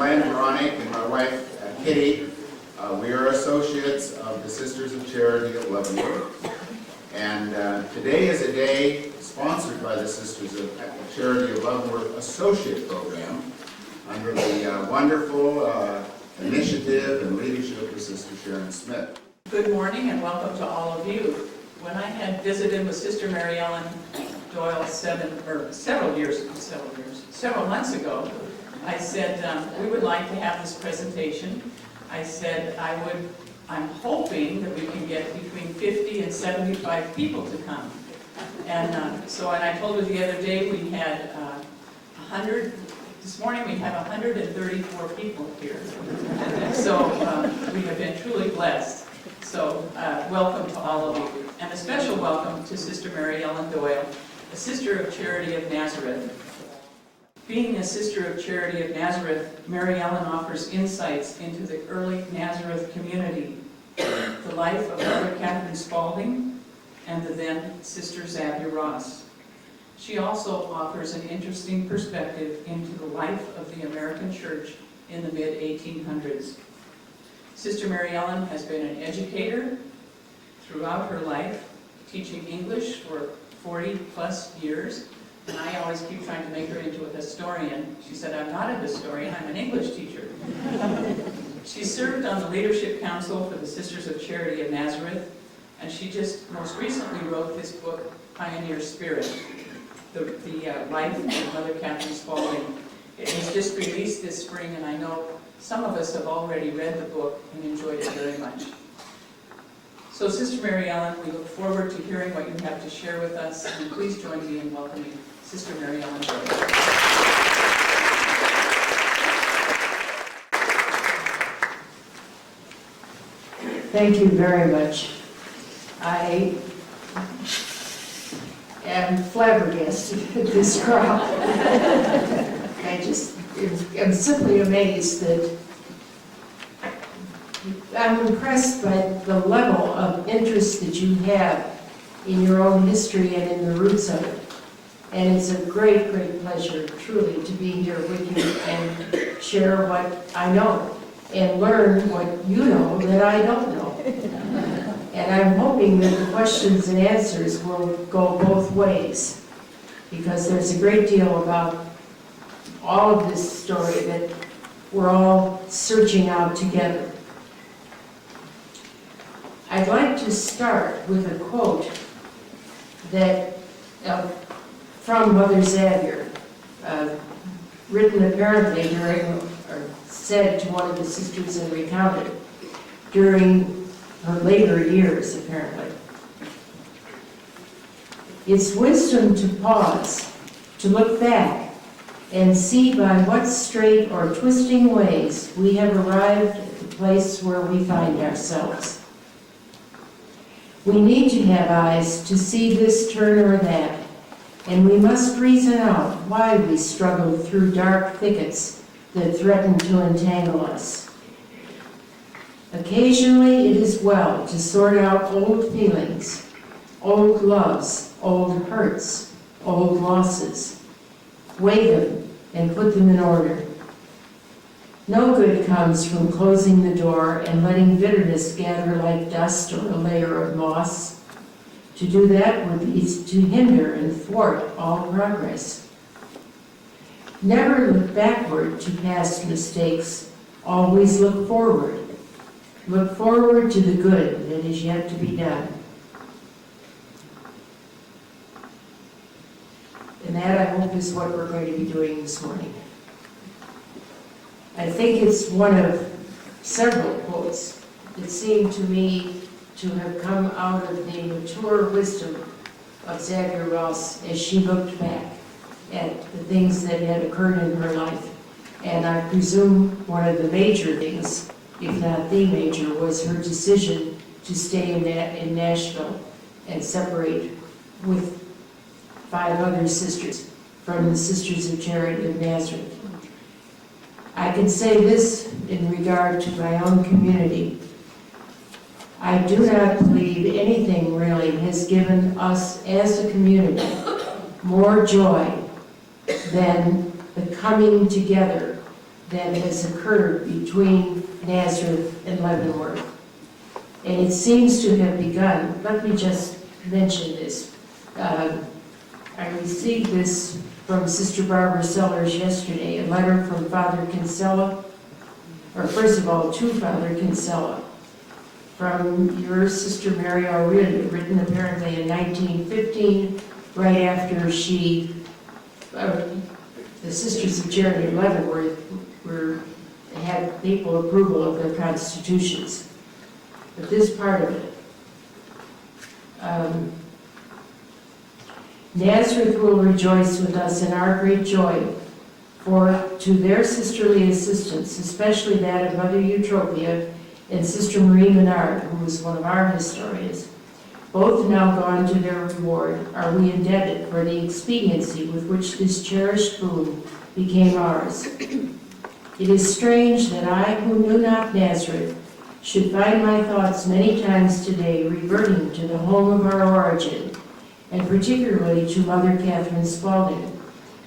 Brian, Veronica, and my wife Kate. We are associates of the Sisters of Charity of Leavenworth. And today is a day sponsored by the Sisters of Charity of Leavenworth Associate Program under the wonderful initiative and leadership of Sister Sharon Smith. Good morning and welcome to all of you. When I had visited with Sister Mary Ellen Doyle several months ago, I said we would like to have this presentation. I said I'm hoping that we can get between 50 and 75 people to come. And I told her the other day we had 100. This morning we have 134 people here. So we have been truly blessed. So welcome to all of you. And a special welcome to Sister Mary Ellen Doyle, a Sister of Charity of Nazareth. Being a Sister of Charity of Nazareth, Mary Ellen offers insights into the early Nazareth community, the life of Mother Catherine Spaulding, and the then Sister Xavier. She also offers an interesting perspective into the life of the American Church in the mid-1800s. Sister Mary Ellen has been an educator throughout her life, teaching English for 40-plus years. And I always keep trying to make her into a historian. She said, I'm not a historian, I'm an English teacher. She served on the Leadership Council for the Sisters of Charity of Nazareth, and she just most recently wrote this book, Pioneer Spirit, the life of Mother Catherine Spaulding. It was just released this spring, and I know some of us have already read the book and enjoyed it very much. So, Sister Mary Ellen, we look forward to hearing what you have to share with us, and please join me in welcoming Sister Mary Ellen Doyle. Thank you very much. I am flabbergasted at this crowd. I just am simply amazed that I'm impressed by the level of interest that you have in your own history and in the roots of it. And it's a great, great pleasure, truly, to be here with you and share what I know and learn what you know that I don't know. And I'm hoping that the questions and answers will go both ways, because there's a great deal about all of this story that we're all searching out together. I'd like to start with a quote that from Mother Xavier, written apparently during, or said to one of the sisters and recounted during her later years, apparently. It's wisdom to pause, to look back, and see by what straight or twisting ways we have arrived at the place where we find ourselves. We need to have eyes to see this turn or that, and we must reason out why we struggle through dark thickets that threaten to entangle us. Occasionally it is well to sort out old feelings, old loves, old hurts, old losses, weigh them and put them in order. No good comes from closing the door and letting bitterness gather like dust or a layer of moss. To do that would be to hinder and thwart all progress. Never look backward to past mistakes, always look forward. Look forward to the good that is yet to be done. And that, I hope, is what we're going to be doing this morning. I think it's one of several quotes that seem to me to have come out of the mature wisdom of Xavier as she looked back at the things that had occurred in her life. And I presume one of the major things, if not the major, was her decision to stay in Nashville and separate with 5 other sisters from the Sisters of Charity of Nazareth. I can say this in regard to my own community. I do not believe anything really has given us as a community more joy than the coming together that has occurred between Nazareth and Leavenworth. And it seems to have begun. Let me just mention this. I received this from Sister Barbara Sellers yesterday, a letter from Father Kinsella, or first of all, to Father Kinsella, from your Sister Mary Aurelia, written apparently in 1915, right after she, the Sisters of Charity in Leavenworth had papal approval of their constitutions. But this part of it, Nazareth will rejoice with us in our great joy, for to their sisterly assistance, especially that of Mother Eutropia and Sister Marie Menard, who was one of our historians, both now gone to their reward, are we indebted for the expediency with which this cherished boon became ours. It is strange that I, who knew not Nazareth, should find my thoughts many times today reverting to the home of our origin, and particularly to Mother Catherine Spaulding.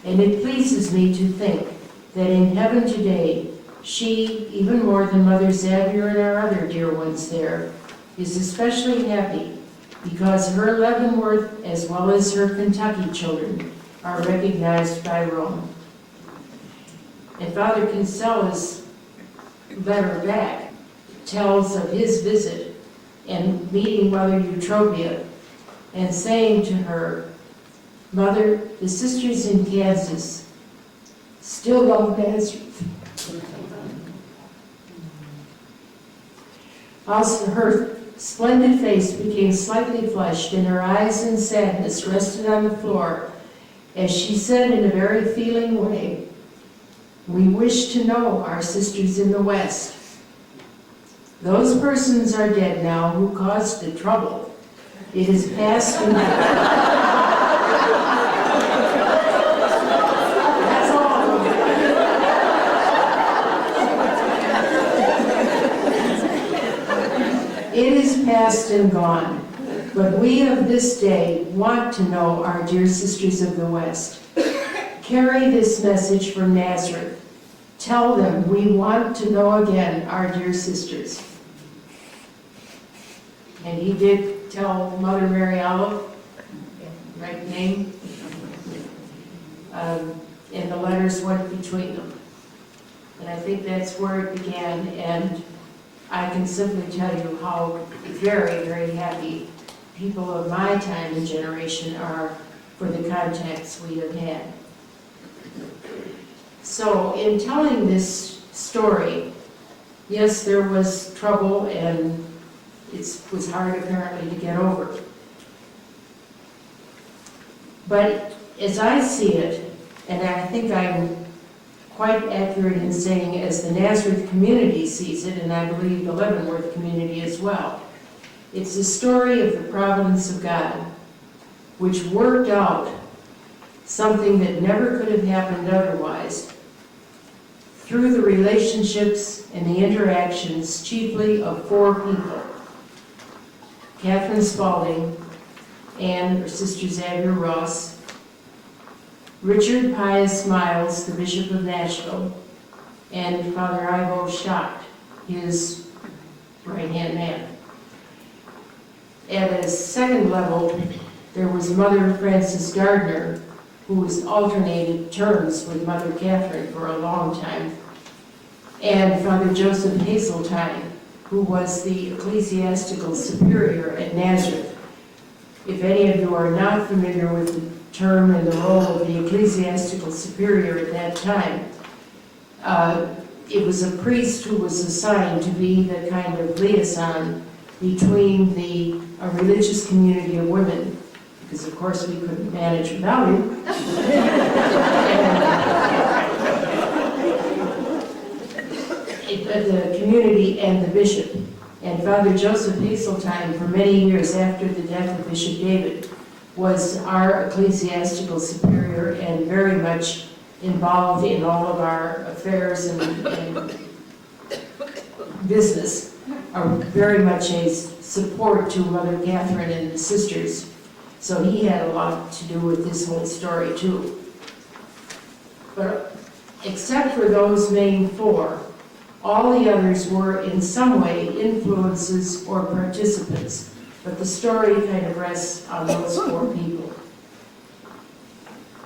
And it pleases me to think that in heaven today, she, even more than Mother Xavier and our other dear ones there, is especially happy because her Leavenworth, as well as her Kentucky children, are recognized by Rome. And Father Kinsella's letter back tells of his visit and meeting Mother Eutropia and saying to her, Mother, the sisters in Kansas still love Nazareth. Also, her splendid face became slightly flushed, and her eyes in sadness rested on the floor as she said in a very feeling way, we wish to know our sisters in the West. Those persons are dead now who caused the trouble. It is past and that's all. It is past and gone, but we of this day want to know our dear sisters of the West. Carry this message from Nazareth. Tell them we want to know again our dear sisters. And he did tell Mother Mary Olive, right name, and the letters went between them. And I think that's where it began, and I can simply tell you how very, very happy people of my time and generation are for the contacts we have had. So in telling this story, yes, there was trouble and it was hard apparently to get over. But as I see it, and I think I'm quite accurate in saying as the Nazareth community sees it, and I believe the Leavenworth community as well, it's the story of the providence of God, which worked out something that never could have happened otherwise, through the relationships and the interactions chiefly of four people. Catherine Spaulding, and her sister Xavier Ross, Richard Pius Miles, the Bishop of Nashville, and Father Ivo Schacht, his right-hand man. At a second level, there was Mother Frances Gardner, who was alternated terms with Mother Catherine for a long time, and Father Joseph Hazeltine, who was the ecclesiastical superior at Nazareth. If any of you are not familiar with the term and the role of the ecclesiastical superior at that time, it was a priest who was assigned to be the kind of liaison between a religious community of women, because of course we couldn't manage without him. The community and the bishop. And Father Joseph Hazeltine, for many years after the death of Bishop David, was our ecclesiastical superior and very much involved in all of our affairs and business, are very much a support to Mother Catherine and the sisters. So he had a lot to do with this whole story too. But Except for those main four, all the others were in some way influences or participants, but the story kind of rests on those four people.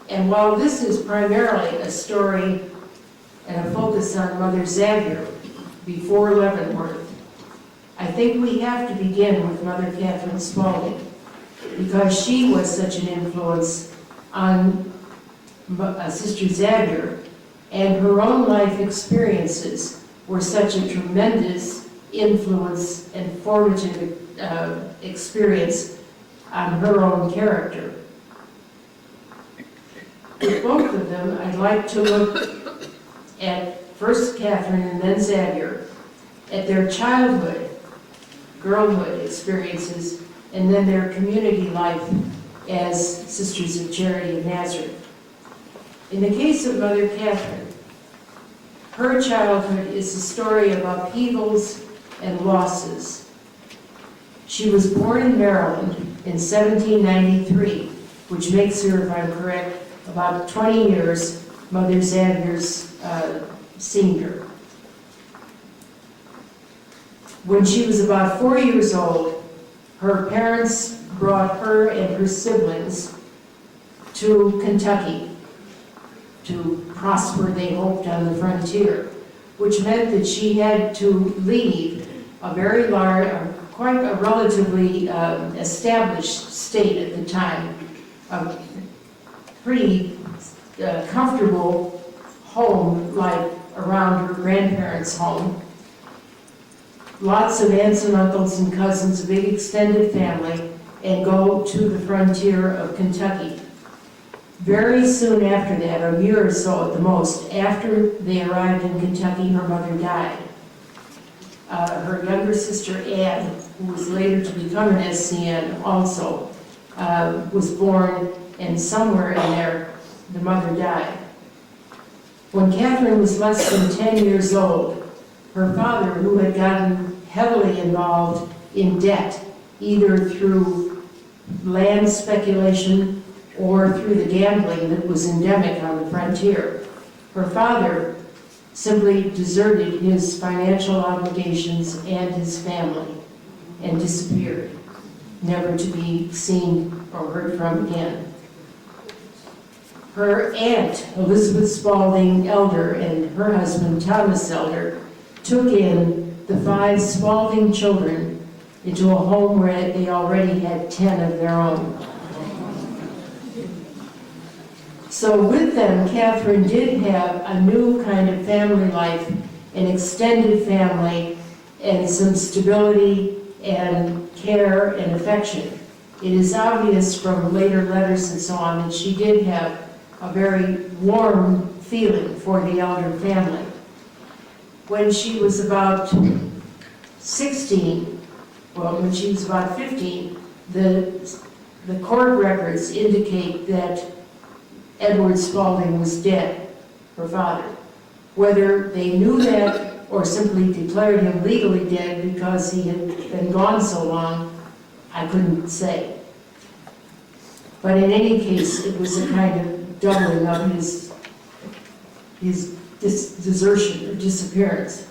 And while this is primarily a story and a focus on Mother Xavier before Leavenworth, I think we have to begin with Mother Catherine Spaulding, because she was such an influence on Sister Xavier, and her own life experiences were such a tremendous influence and formative experience on her own character. With both of them, I'd like to look at first Catherine and then Xavier, at their childhood, girlhood experiences, and then their community life as Sisters of Charity of Nazareth. In the case of Mother Catherine, her childhood is a story of upheavals and losses. She was born in Maryland in 1793, which makes her, if I'm correct, about 20 years Mother Xavier's senior. When she was about 4 years old, her parents brought her and her siblings to Kentucky to prosper, they hoped, on the frontier, which meant that she had to leave a very large, quite a relatively established state at the time, a pretty comfortable home, like around her grandparents' home. Lots of aunts and uncles and cousins, a big extended family, and go to the frontier of Kentucky. Very soon after that, a year or so at the most, after they arrived in Kentucky, her mother died. Her younger sister, Anne, who was later to become an SCN also, was born, and somewhere in there, the mother died. When Catherine was less than 10 years old, her father, who had gotten heavily involved in debt, either through land speculation or through the gambling that was endemic on the frontier, her father simply deserted his financial obligations and his family and disappeared, never to be seen or heard from again. Her aunt, Elizabeth Spaulding Elder, and her husband, Thomas Elder, took in the 5 Spaulding children into a home where they already had 10 of their own. So with them, Catherine did have a new kind of family life, an extended family, and some stability and care and affection. It is obvious from later letters and so on that she did have a very warm feeling for the Elder family. When she was about 16, well, when she was about 15, the court records indicate that Edward Spaulding was dead, her father. Whether they knew that or simply declared him legally dead because he had been gone so long, I couldn't say. But in any case, it was a kind of doubling of his desertion or disappearance.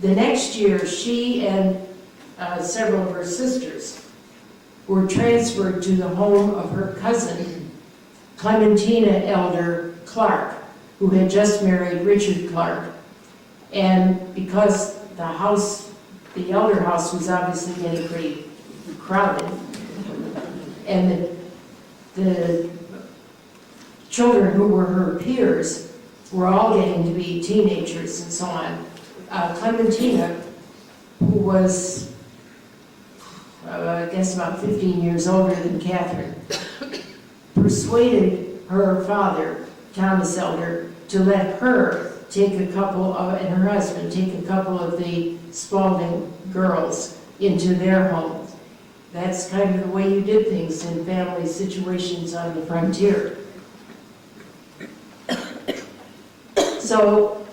The next year, she and several of her sisters were transferred to the home of her cousin, Clementina Elder Clark, who had just married Richard Clark. And because the Elder house was obviously getting pretty crowded, and the children who were her peers were all getting to be teenagers and so on, Clementina, who was, I guess about 15 years older than Catherine, persuaded her father, Thomas Elder, to let her take a couple of, and her husband, take a couple of the Spaulding girls into their home. That's kind of the way you did things in family situations on the frontier. So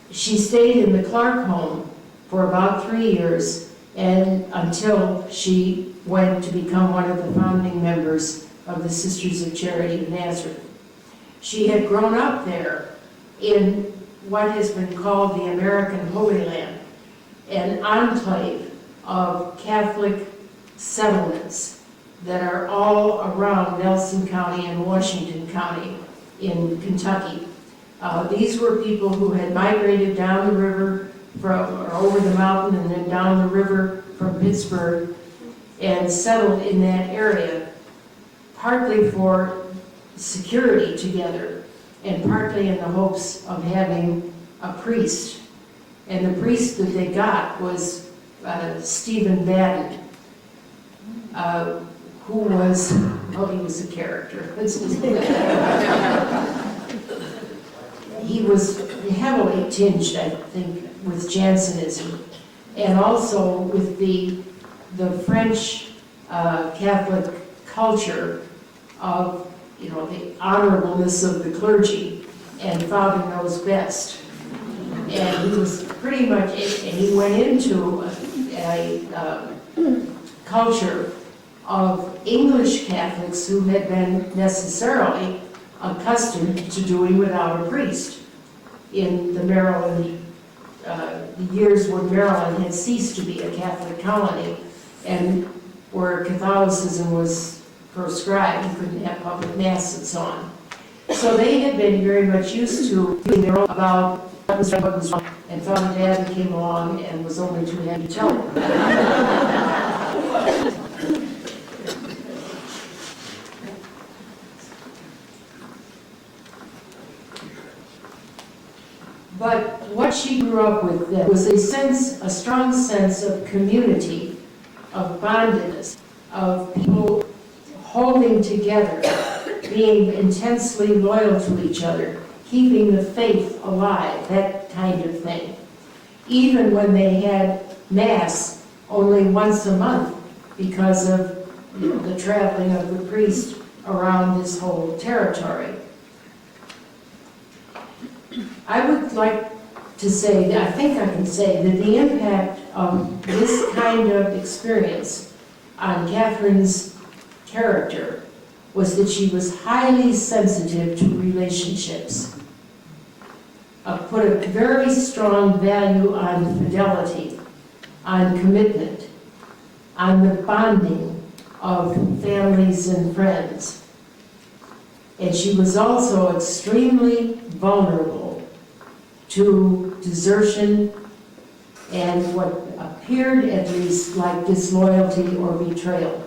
she stayed in the Clark home for about 3 years, and until she went to become one of the founding members of the Sisters of Charity of Nazareth. She had grown up there in what has been called the American Holy Land, an enclave of Catholic settlements that are all around Nelson County and Washington County in Kentucky. These were people who had migrated down the river or over the mountain and then down the river from Pittsburgh and settled in that area, partly for security together and partly in the hopes of having a priest. And the priest that they got was Stephen Madden, who was, he was a character. He was heavily tinged, I think, with Jansenism, and also with the French Catholic culture of, the honorableness of the clergy, and Father knows best. And he was pretty much, and he went into a culture of English Catholics who had been necessarily accustomed to doing without a priest in the Maryland, the years when Maryland had ceased to be a Catholic colony and where Catholicism was proscribed. You couldn't have public mass and so on. So they had been very much used to being their own about what was wrong, and Father Dad came along and was only too happy to tell them. But what she grew up with then was a strong sense of community, of bondedness, of people holding together, being intensely loyal to each other, keeping the faith alive, that kind of thing. Even when they had Mass only once a month because of the traveling of the priest around this whole territory. I would like to say, I think I can say, that the impact of this kind of experience on Catherine's character was that she was highly sensitive to relationships. Put a very strong value on fidelity, on commitment, on the bonding of families and friends. And she was also extremely vulnerable to desertion and what appeared at least like disloyalty or betrayal.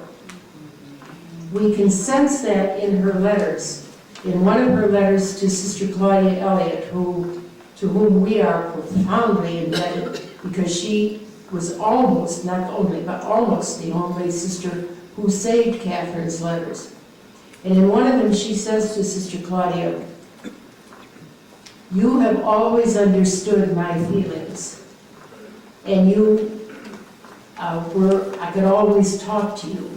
We can sense that in her letters. In one of her letters to Sister Claudia Elliott, to whom we are profoundly indebted, because she was almost, not only, but almost the only sister who saved Catherine's letters. And in one of them she says to Sister Claudia, "You have always understood my feelings, and I could always talk to you,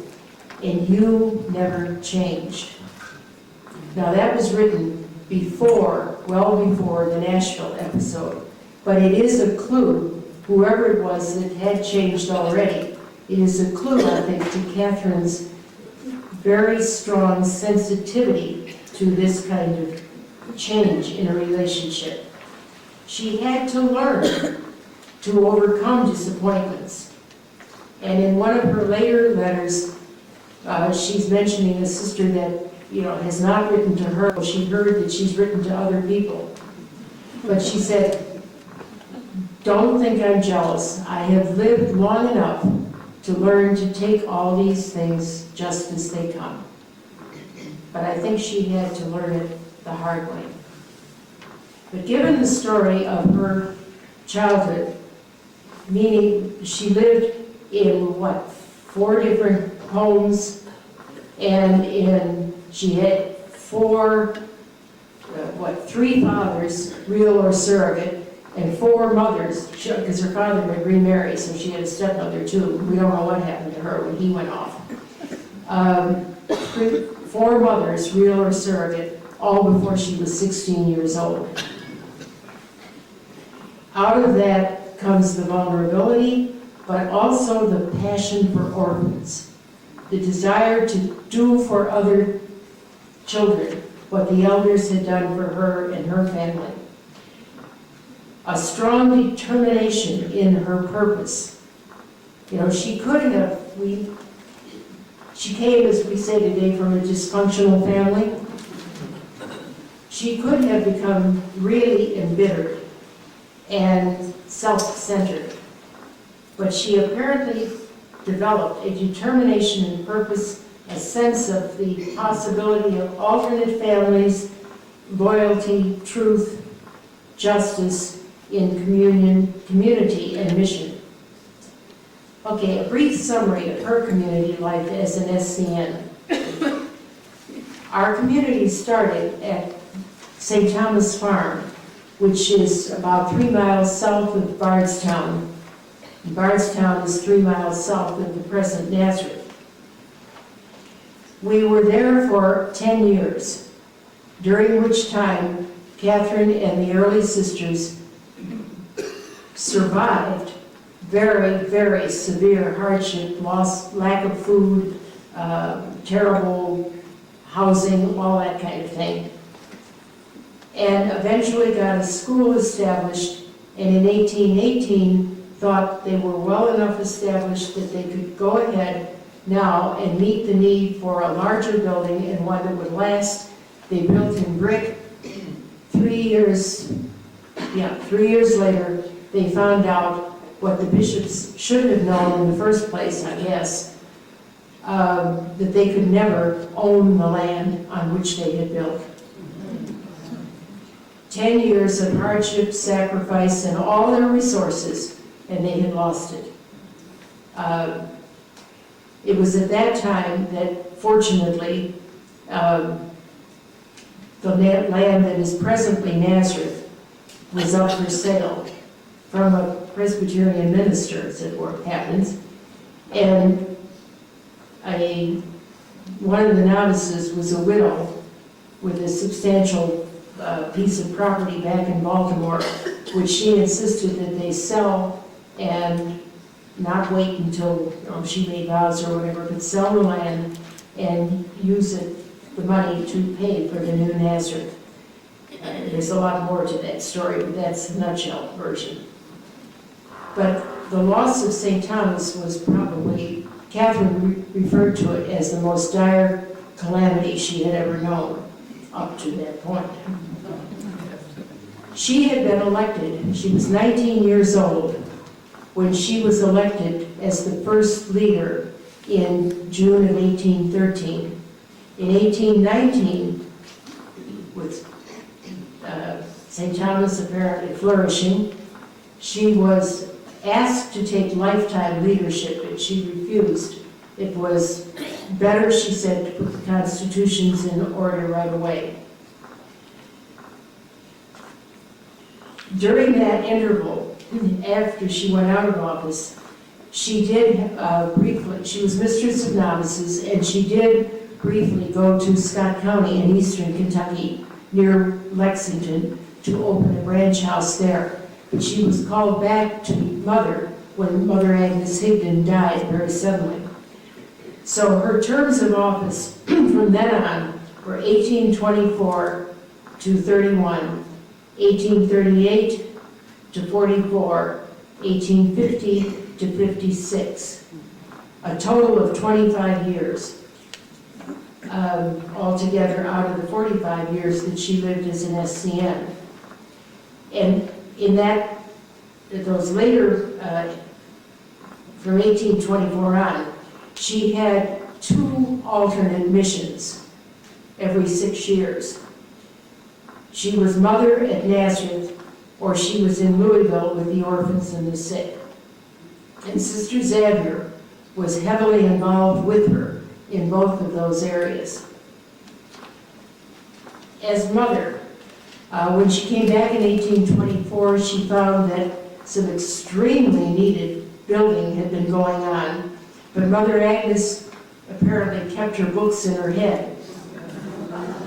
and you never changed." Now that was written well before the Nashville episode, but it is a clue, whoever it was that had changed already, it is a clue, I think, to Catherine's very strong sensitivity to this kind of change in a relationship. She had to learn to overcome disappointments. And in one of her later letters, she's mentioning a sister that has not written to her. She heard that she's written to other people. But she said, "Don't think I'm jealous. I have lived long enough to learn to take all these things just as they come." But I think she had to learn it the hard way. But given the story of her childhood, meaning she lived in 4 different homes, and she had 3 fathers, real or surrogate, and 4 mothers, because her father had remarried, so she had a stepmother too. We don't know what happened to her when he went off. 4 mothers, real or surrogate, all before she was 16 years old. Out of that comes the vulnerability, but also the passion for orphans, the desire to do for other children what the elders had done for her and her family. a strong determination in her purpose. You know, she could have, she came, as we say today, from a dysfunctional family. She could have become really embittered and self-centered, but she apparently developed a determination and purpose, a sense of the possibility of alternate families, loyalty, truth, justice in community and mission. Okay, a brief summary of her community life as an SCN. Our community started at St. Thomas Farm, which is about 3 miles south of Bardstown. Bardstown is 3 miles south of the present Nazareth. We were there for 10 years, during which time Catherine and the early sisters survived very, very severe hardship, loss, lack of food, terrible housing, all that kind of thing. And eventually got a school established, and in 1818 thought they were well enough established that they could go ahead now and meet the need for a larger building and one that would last. They built in brick. 3 years later, they found out what the bishops should have known in the first place, I guess, that they could never own the land on which they had built. 10 years of hardship, sacrifice, and all their resources, and they had lost it. It was at that time that, fortunately, the land that is presently Nazareth was up for sale from a Presbyterian minister, as it happens, and one of the novices was a widow with a substantial piece of property back in Baltimore, which she insisted that they sell and not wait until she made vows or whatever, but sell the land and use the money to pay for the new Nazareth. There's a lot more to that story, but that's the nutshell version. But the loss of St. Thomas was probably, Catherine referred to it as the most dire calamity she had ever known up to that point. She had been elected, she was 19 years old when she was elected as the first leader in June of 1813. In 1819, with St. Thomas apparently flourishing, she was asked to take lifetime leadership, and she refused. It was better, she said, to put the constitutions in order right away. During that interval, after she went out of office, she did briefly, she was mistress of novices, and she did briefly go to Scott County in eastern Kentucky, near Lexington, to open a branch house there. But she was called back to Mother when Mother Agnes Higdon died very suddenly. So her terms of office from then on were 1824 to 31, 1838 to 44, 1850 to 56, a total of 25 years altogether out of the 45 years that she lived as an SCN. And in those later, from 1824 on, she had 2 alternate missions every 6 years. She was mother at Nazareth, or she was in Louisville with the orphans and the sick. And Sister Xavier was heavily involved with her in both of those areas. As mother, when she came back in 1824, she found that some extremely needed building had been going on, but Mother Agnes apparently kept her books in her head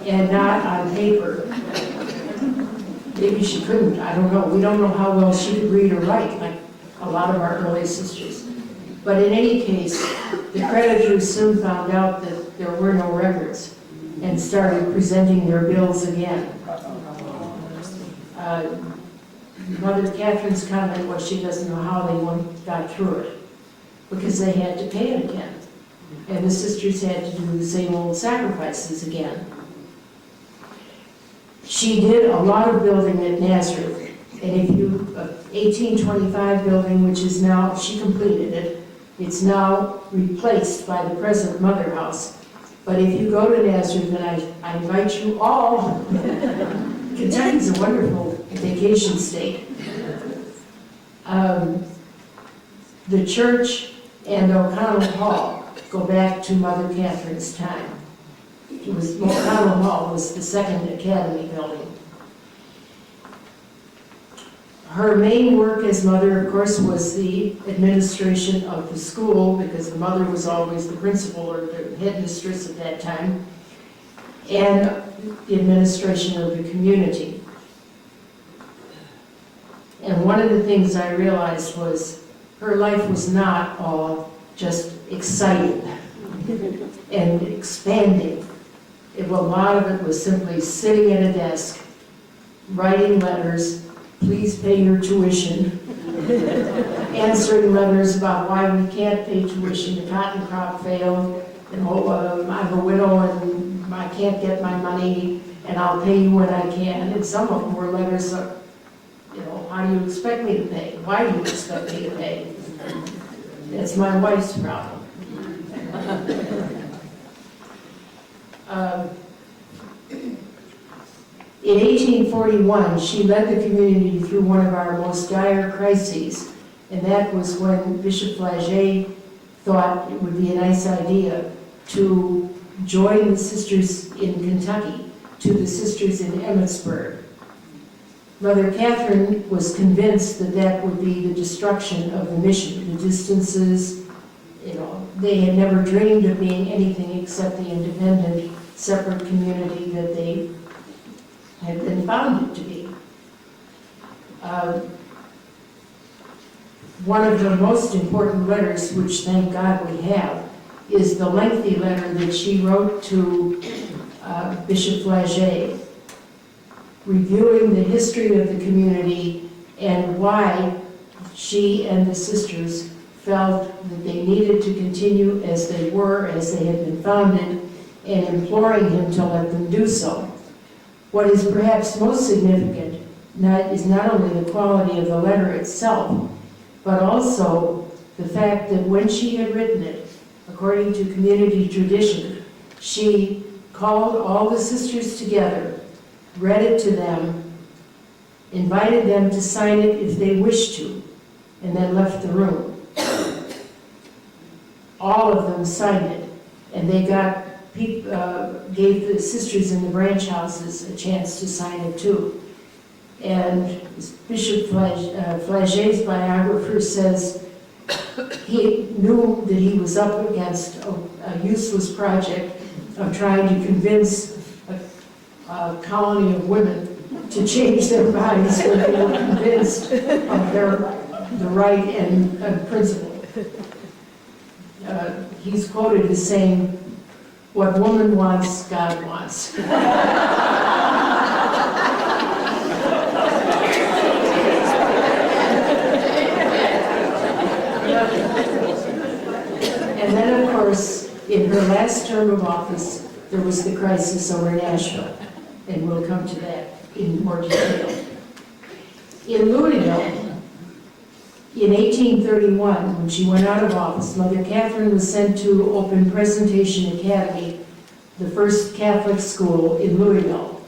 and not on paper. Maybe she couldn't, I don't know. We don't know how well she could read or write, like a lot of our early sisters. But in any case, the creditors soon found out that there were no records and started presenting their bills again. Mother Catherine's comment was she doesn't know how they got through it, because they had to pay it again. And the sisters had to do the same old sacrifices again. She did a lot of building at Nazareth. And if you, 1825 building, which is now, she completed it, it's now replaced by the present Mother House. But if you go to Nazareth, and I invite you all, Kentucky's a wonderful vacation state. The church and O'Connell Hall go back to Mother Catherine's time. O'Connell Hall was the second academy building. Her main work as mother, of course, was the administration of the school, because the mother was always the principal or the headmistress at that time, and the administration of the community. And one of the things I realized was her life was not all just exciting and expanding. A lot of it was simply sitting at a desk, writing letters, please pay your tuition, answering letters about why we can't pay tuition, the cotton crop failed, and I'm a widow and I can't get my money, and I'll pay you when I can. And some of them were letters of, how do you expect me to pay? Why do you expect me to pay? That's my wife's problem. In 1841, she led the community through one of our most dire crises, and that was when Bishop Flagey thought it would be a nice idea to join the sisters in Kentucky to the sisters in Emmitsburg. Mother Catherine was convinced that that would be the destruction of the mission, the distances. They had never dreamed of being anything except the independent, separate community that they had been founded to be. One of the most important letters, which thank God we have, is the lengthy letter that she wrote to Bishop Flagey, reviewing the history of the community and why she and the sisters felt that they needed to continue as they were, as they had been founded, and imploring him to let them do so. What is perhaps most significant is not only the quality of the letter itself, but also the fact that when she had written it, according to community tradition, she called all the sisters together, read it to them, invited them to sign it if they wished to, and then left the room. All of them signed it, and they gave the sisters in the branch houses a chance to sign it too. And Bishop Flagey's biographer says he knew that he was up against a useless project of trying to convince a colony of women to change their minds when they were convinced of the right and principle. He's quoted as saying, "What woman wants, God wants." And then, of course, in her last term of office, there was the crisis over Nashville, and we'll come to that in more detail. In Louisville, in 1831, when she went out of office, Mother Catherine was sent to open Presentation Academy, the first Catholic school in Louisville.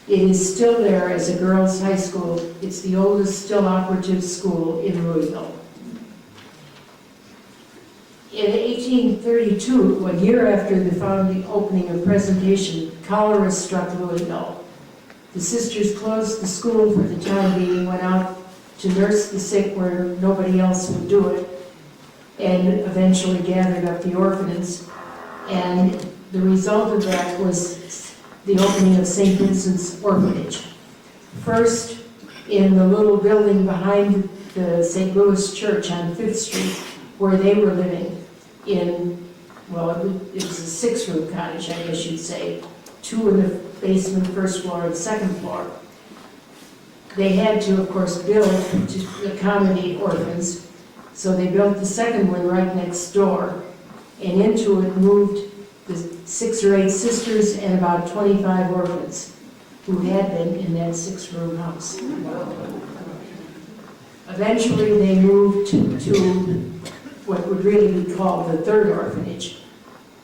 It is still there as a girls' high school. It's the oldest still operative school in Louisville. In 1832, a year after the opening of Presentation, cholera struck Louisville. The sisters closed the school for the time being, went out to nurse the sick where nobody else would do it, and eventually gathered up the orphans. And the result of that was the opening of St. Vincent's Orphanage. First, in the little building behind the St. Louis Church on 5th Street, where they were living in, well, it was a 6-room cottage, I guess you'd say, 2 in the basement, 1st floor, and 2nd floor. They had to, of course, build to accommodate orphans, so they built the second one right next door, and into it moved the 6 or 8 sisters and about 25 orphans who had been in that 6-room house. Eventually, they moved to what would really be called the third orphanage,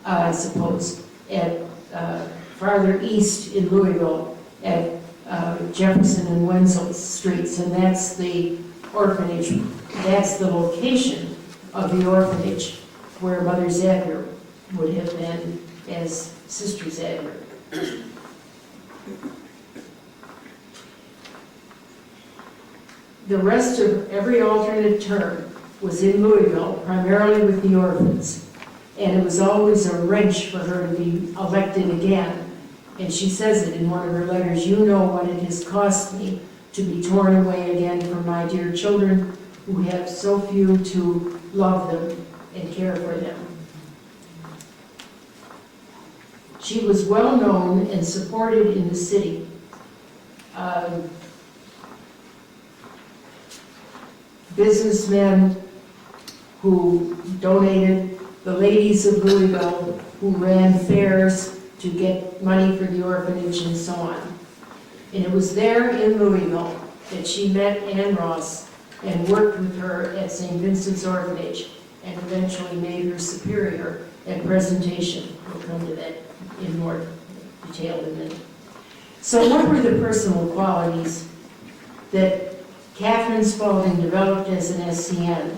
I suppose, at farther east in Louisville at Jefferson and Wenzel Streets, and that's the orphanage, that's the location of the orphanage where Mother Xavier would have been as Sister Xavier. The rest of every alternate term was in Louisville, primarily with the orphans, and it was always a wrench for her to be elected again. And she says it in one of her letters, "You know what it has cost me to be torn away again from my dear children who have so few to love them and care for them." She was well known and supported in the city. Businessmen who donated, the ladies of Louisville who ran fairs to get money for the orphanage and so on. And it was there in Louisville that she met Ann Ross and worked with her at St. Vincent's Orphanage and eventually made her superior at presentation. We'll come to that in more detail in a minute. So what were the personal qualities that Catherine Spaulding developed as an SCN?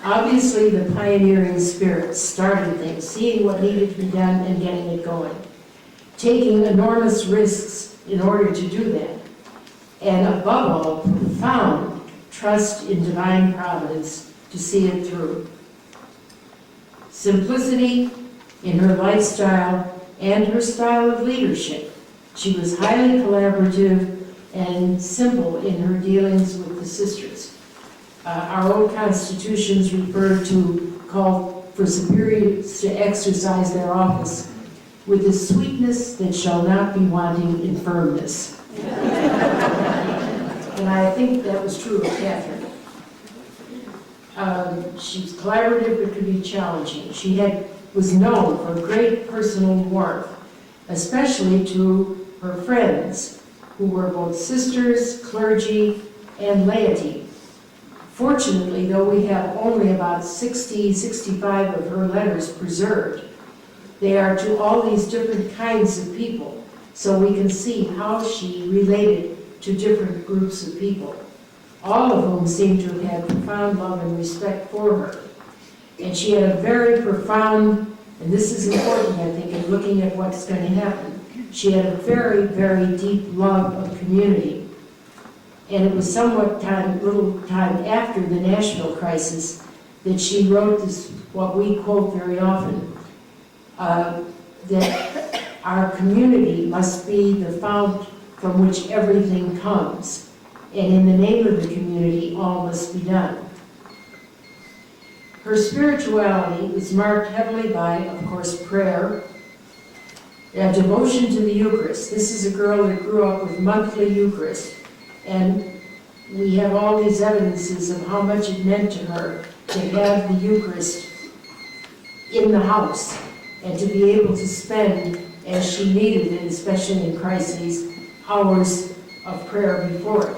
Obviously, the pioneering spirit started things, seeing what needed to be done and getting it going. Taking enormous risks in order to do that. And above all, profound trust in divine providence to see it through. Simplicity in her lifestyle and her style of leadership. She was highly collaborative and simple in her dealings with the sisters. Our old constitutions call for superiors to exercise their office with the sweetness that shall not be wanting in firmness. And I think that was true of Catherine. She was collaborative but could be challenging. She was known for great personal warmth, especially to her friends, who were both sisters, clergy, and laity. Fortunately, though we have only about 65 of her letters preserved, they are to all these different kinds of people, so we can see how she related to different groups of people, all of whom seem to have had profound love and respect for her. And she had a very profound, and this is important, I think, in looking at what's going to happen, she had a very, very deep love of community. And it was little time after the national crisis that she wrote this, what we quote very often, that our community must be the fount from which everything comes. And in the name of the community, all must be done. Her spirituality was marked heavily by, of course, prayer, a devotion to the Eucharist. This is a girl that grew up with monthly Eucharist. And we have all these evidences of how much it meant to her to have the Eucharist in the house and to be able to spend, as she needed it, especially in crises, hours of prayer before it.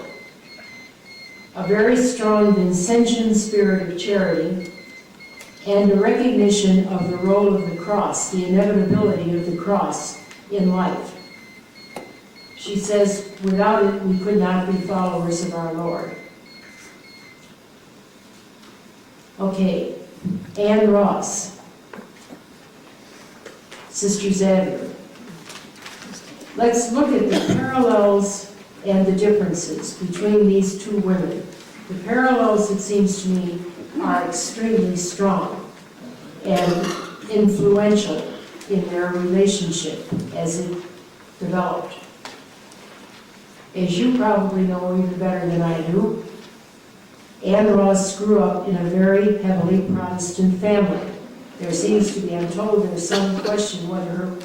A very strong Vincentian spirit of charity and a recognition of the role of the cross, the inevitability of the cross in life. She says, without it, we could not be followers of our Lord. Okay, Ann Ross, Sister Xavier. Let's look at the parallels and the differences between these two women. The parallels, it seems to me, are extremely strong and influential in their relationship as it developed. As you probably know even better than I do, Ann Ross grew up in a very heavily Protestant family. There seems to be, I'm told there's some question whether her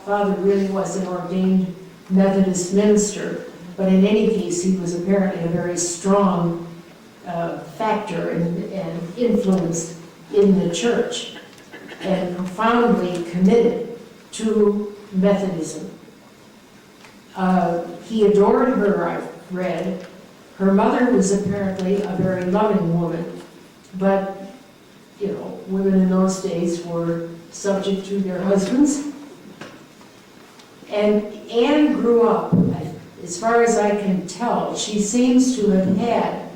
father really was an ordained Methodist minister, But in any case, he was apparently a very strong factor and influence in the church, and profoundly committed to Methodism. He adored her, I've read. Her mother was apparently a very loving woman, but, you know, women in those days were subject to their husbands. And Anne grew up, as far as I can tell, she seems to have had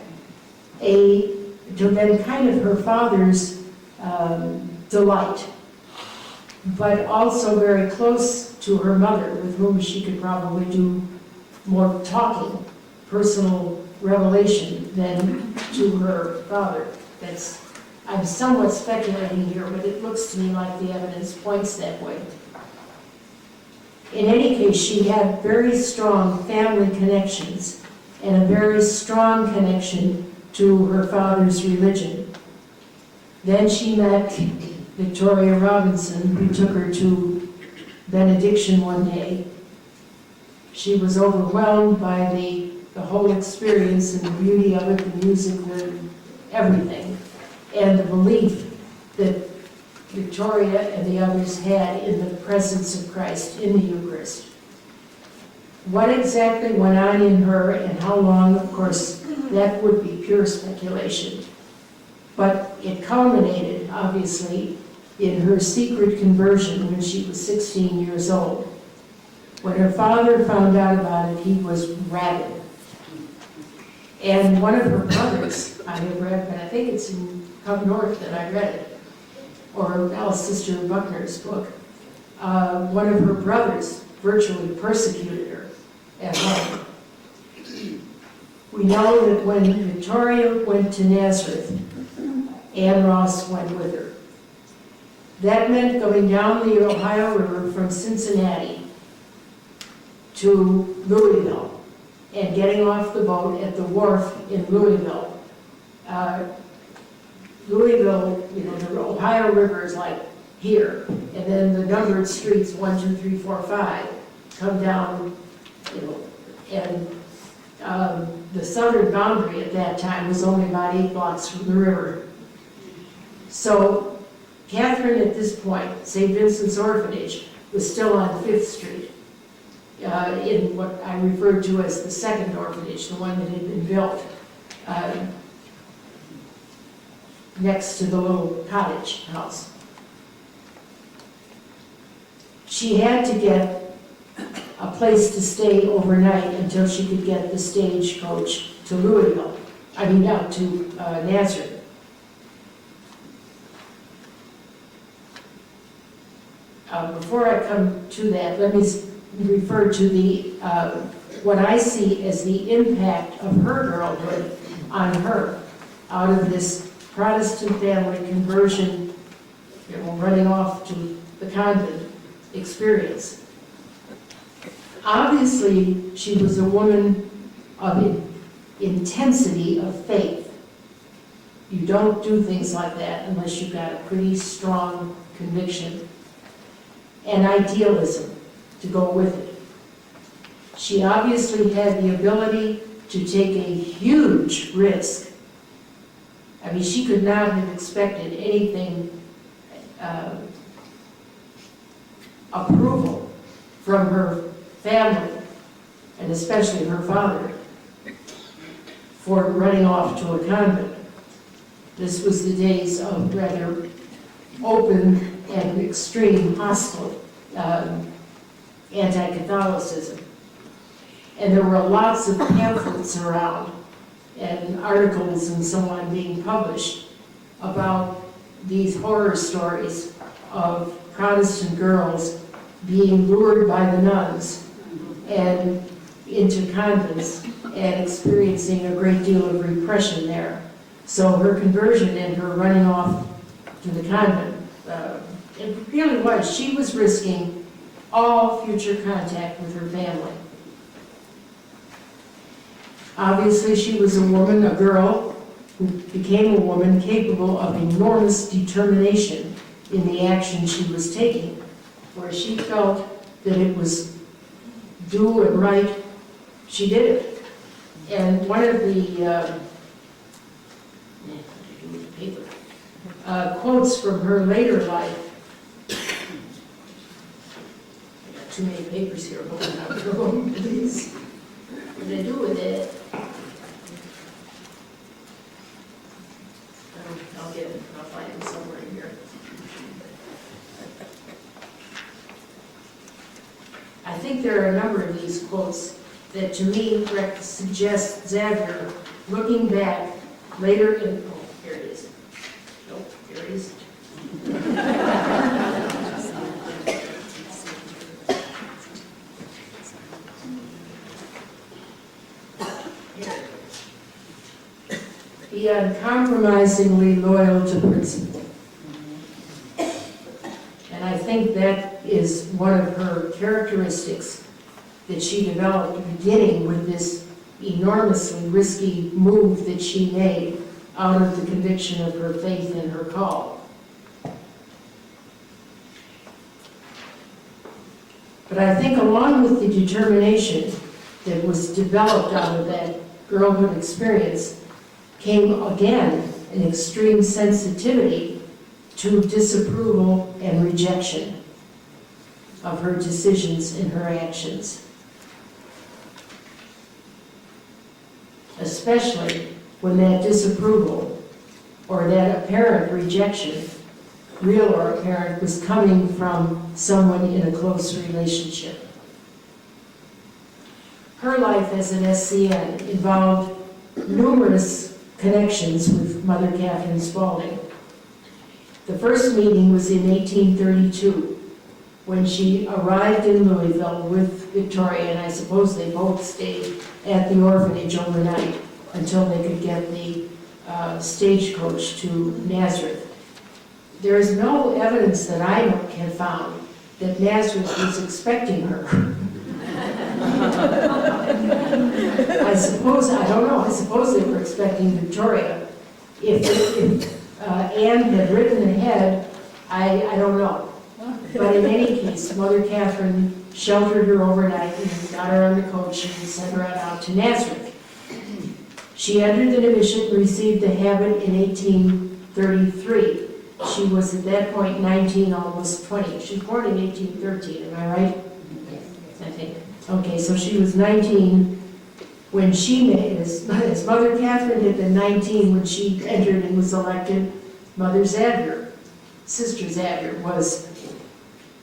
to have been kind of her father's delight, but also very close to her mother, with whom she could probably do more talking, personal revelation, than to her father. I'm somewhat speculating here, but it looks to me like the evidence points that way. In any case, she had very strong family connections and a very strong connection to her father's religion. Then she met Victoria Robinson, who took her to benediction one day. She was overwhelmed by the whole experience and the beauty of it, the music, everything, and the belief that Victoria and the others had in the presence of Christ in the Eucharist. What exactly went on in her and how long, of course, that would be pure speculation. But it culminated, obviously, in her secret conversion when she was 16 years old. When her father found out about it, he was rabid. And one of her brothers, I have read, but I think it's in Up North that I read it, or Alice Sister Buckner's book, one of her brothers virtually persecuted her at home. We know that when Victoria went to Nazareth, Ann Ross went with her. That meant going down the Ohio River from Cincinnati to Louisville and getting off the boat at the wharf in Louisville. Louisville, you know, the Ohio River is like here, and then the numbered streets, 1, 2, 3, 4, 5, come down, you know, and the southern boundary at that time was only about 8 blocks from the river. So Catherine, at this point, St. Vincent's Orphanage, was still on 5th Street, in what I referred to as the second orphanage, the one that had been built next to the little cottage house. She had to get a place to stay overnight until she could get the stagecoach to Louisville, to Nazareth. Before I come to that, let me refer to the what I see as the impact of her girlhood on her out of this Protestant family conversion, you know, running off to the convent experience. Obviously, she was a woman of intensity of faith. You don't do things like that unless you've got a pretty strong conviction and idealism to go with it. She obviously had the ability to take a huge risk. I mean, she could not have expected anything approval from her family, and especially her father, for running off to a convent. This was the days of rather open and extreme hostile anti-Catholicism. And there were lots of pamphlets around and articles and so on being published about these horror stories of Protestant girls being lured by the nuns and into convents and experiencing a great deal of repression there. So her conversion and her running off to the convent, it really was. She was risking all future contact with her family. Obviously, she was a woman, a girl, who became a woman capable of enormous determination in the action she was taking, where she felt that it was due and right She did it. And one of the quotes from her later life, I got too many papers here, holding up the room, please. What did I do with it? I'll get it, I'll find it somewhere in here. I think there are a number of these quotes that to me suggest Xavier looking back later in, oh, here it is. Nope, here it is. Be uncompromisingly loyal to principle. And I think that is one of her characteristics that she developed beginning with this enormously risky move that she made out of the conviction of her faith and her call. But I think along with the determination that was developed out of that girlhood experience came again an extreme sensitivity to disapproval and rejection of her decisions and her actions. Especially when that disapproval or that apparent rejection, real or apparent, was coming from someone in a close relationship. Her life as an SCN involved numerous connections with Mother Catherine Spaulding. The first meeting was in 1832, when she arrived in Louisville with Victoria, and I suppose they both stayed at the orphanage overnight until they could get the stagecoach to Nazareth. There is no evidence that I have found that Nazareth was expecting her. I suppose they were expecting Victoria. If Anne had written ahead, I don't know. But in any case, Mother Catherine sheltered her overnight and got her on the coach and sent her out to Nazareth. She entered the novitiate and received the habit in 1833. She was at that point 19, almost 20. She was born in 1813, am I right? Yes. I think. Okay, so she was 19 when she made, as Mother Catherine had been 19 when she entered and was elected, Mother Xavier, Sister Xavier, was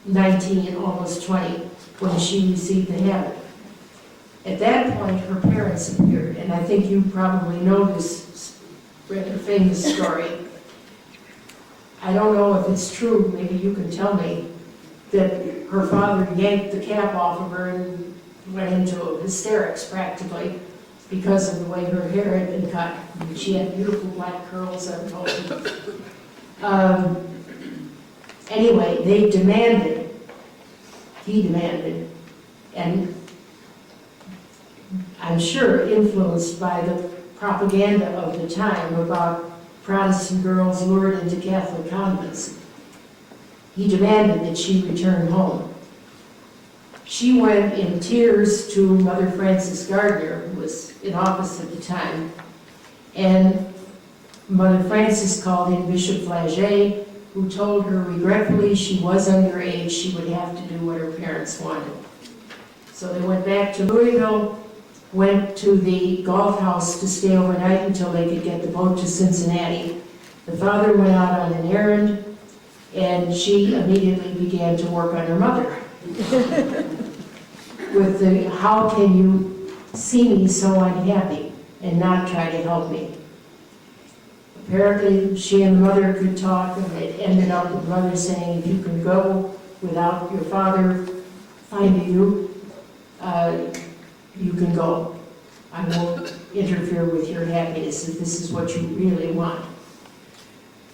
19 and almost 20 when she received the habit. At that point, her parents appeared, and I think you probably know this rather famous story. I don't know if it's true, maybe you can tell me, that her father yanked the cap off of her and went into hysterics practically because of the way her hair had been cut. She had beautiful black curls, I'm told. Anyway, he demanded, and I'm sure influenced by the propaganda of the time about Protestant girls lured into Catholic convents. He demanded that she return home. She went in tears to Mother Frances Gardner, who was in office at the time, and Mother Frances called in Bishop Flagey, who told her regretfully she was underage, she would have to do what her parents wanted. So they went back to Louisville, went to the golf house to stay overnight until they could get the boat to Cincinnati. The father went out on an errand, and she immediately began to work on her mother. With the, how can you see me so unhappy and not try to help me? Apparently, she and the mother could talk, and it ended up with the mother saying, if you can go without your father finding you, you can go. I won't interfere with your happiness if this is what you really want.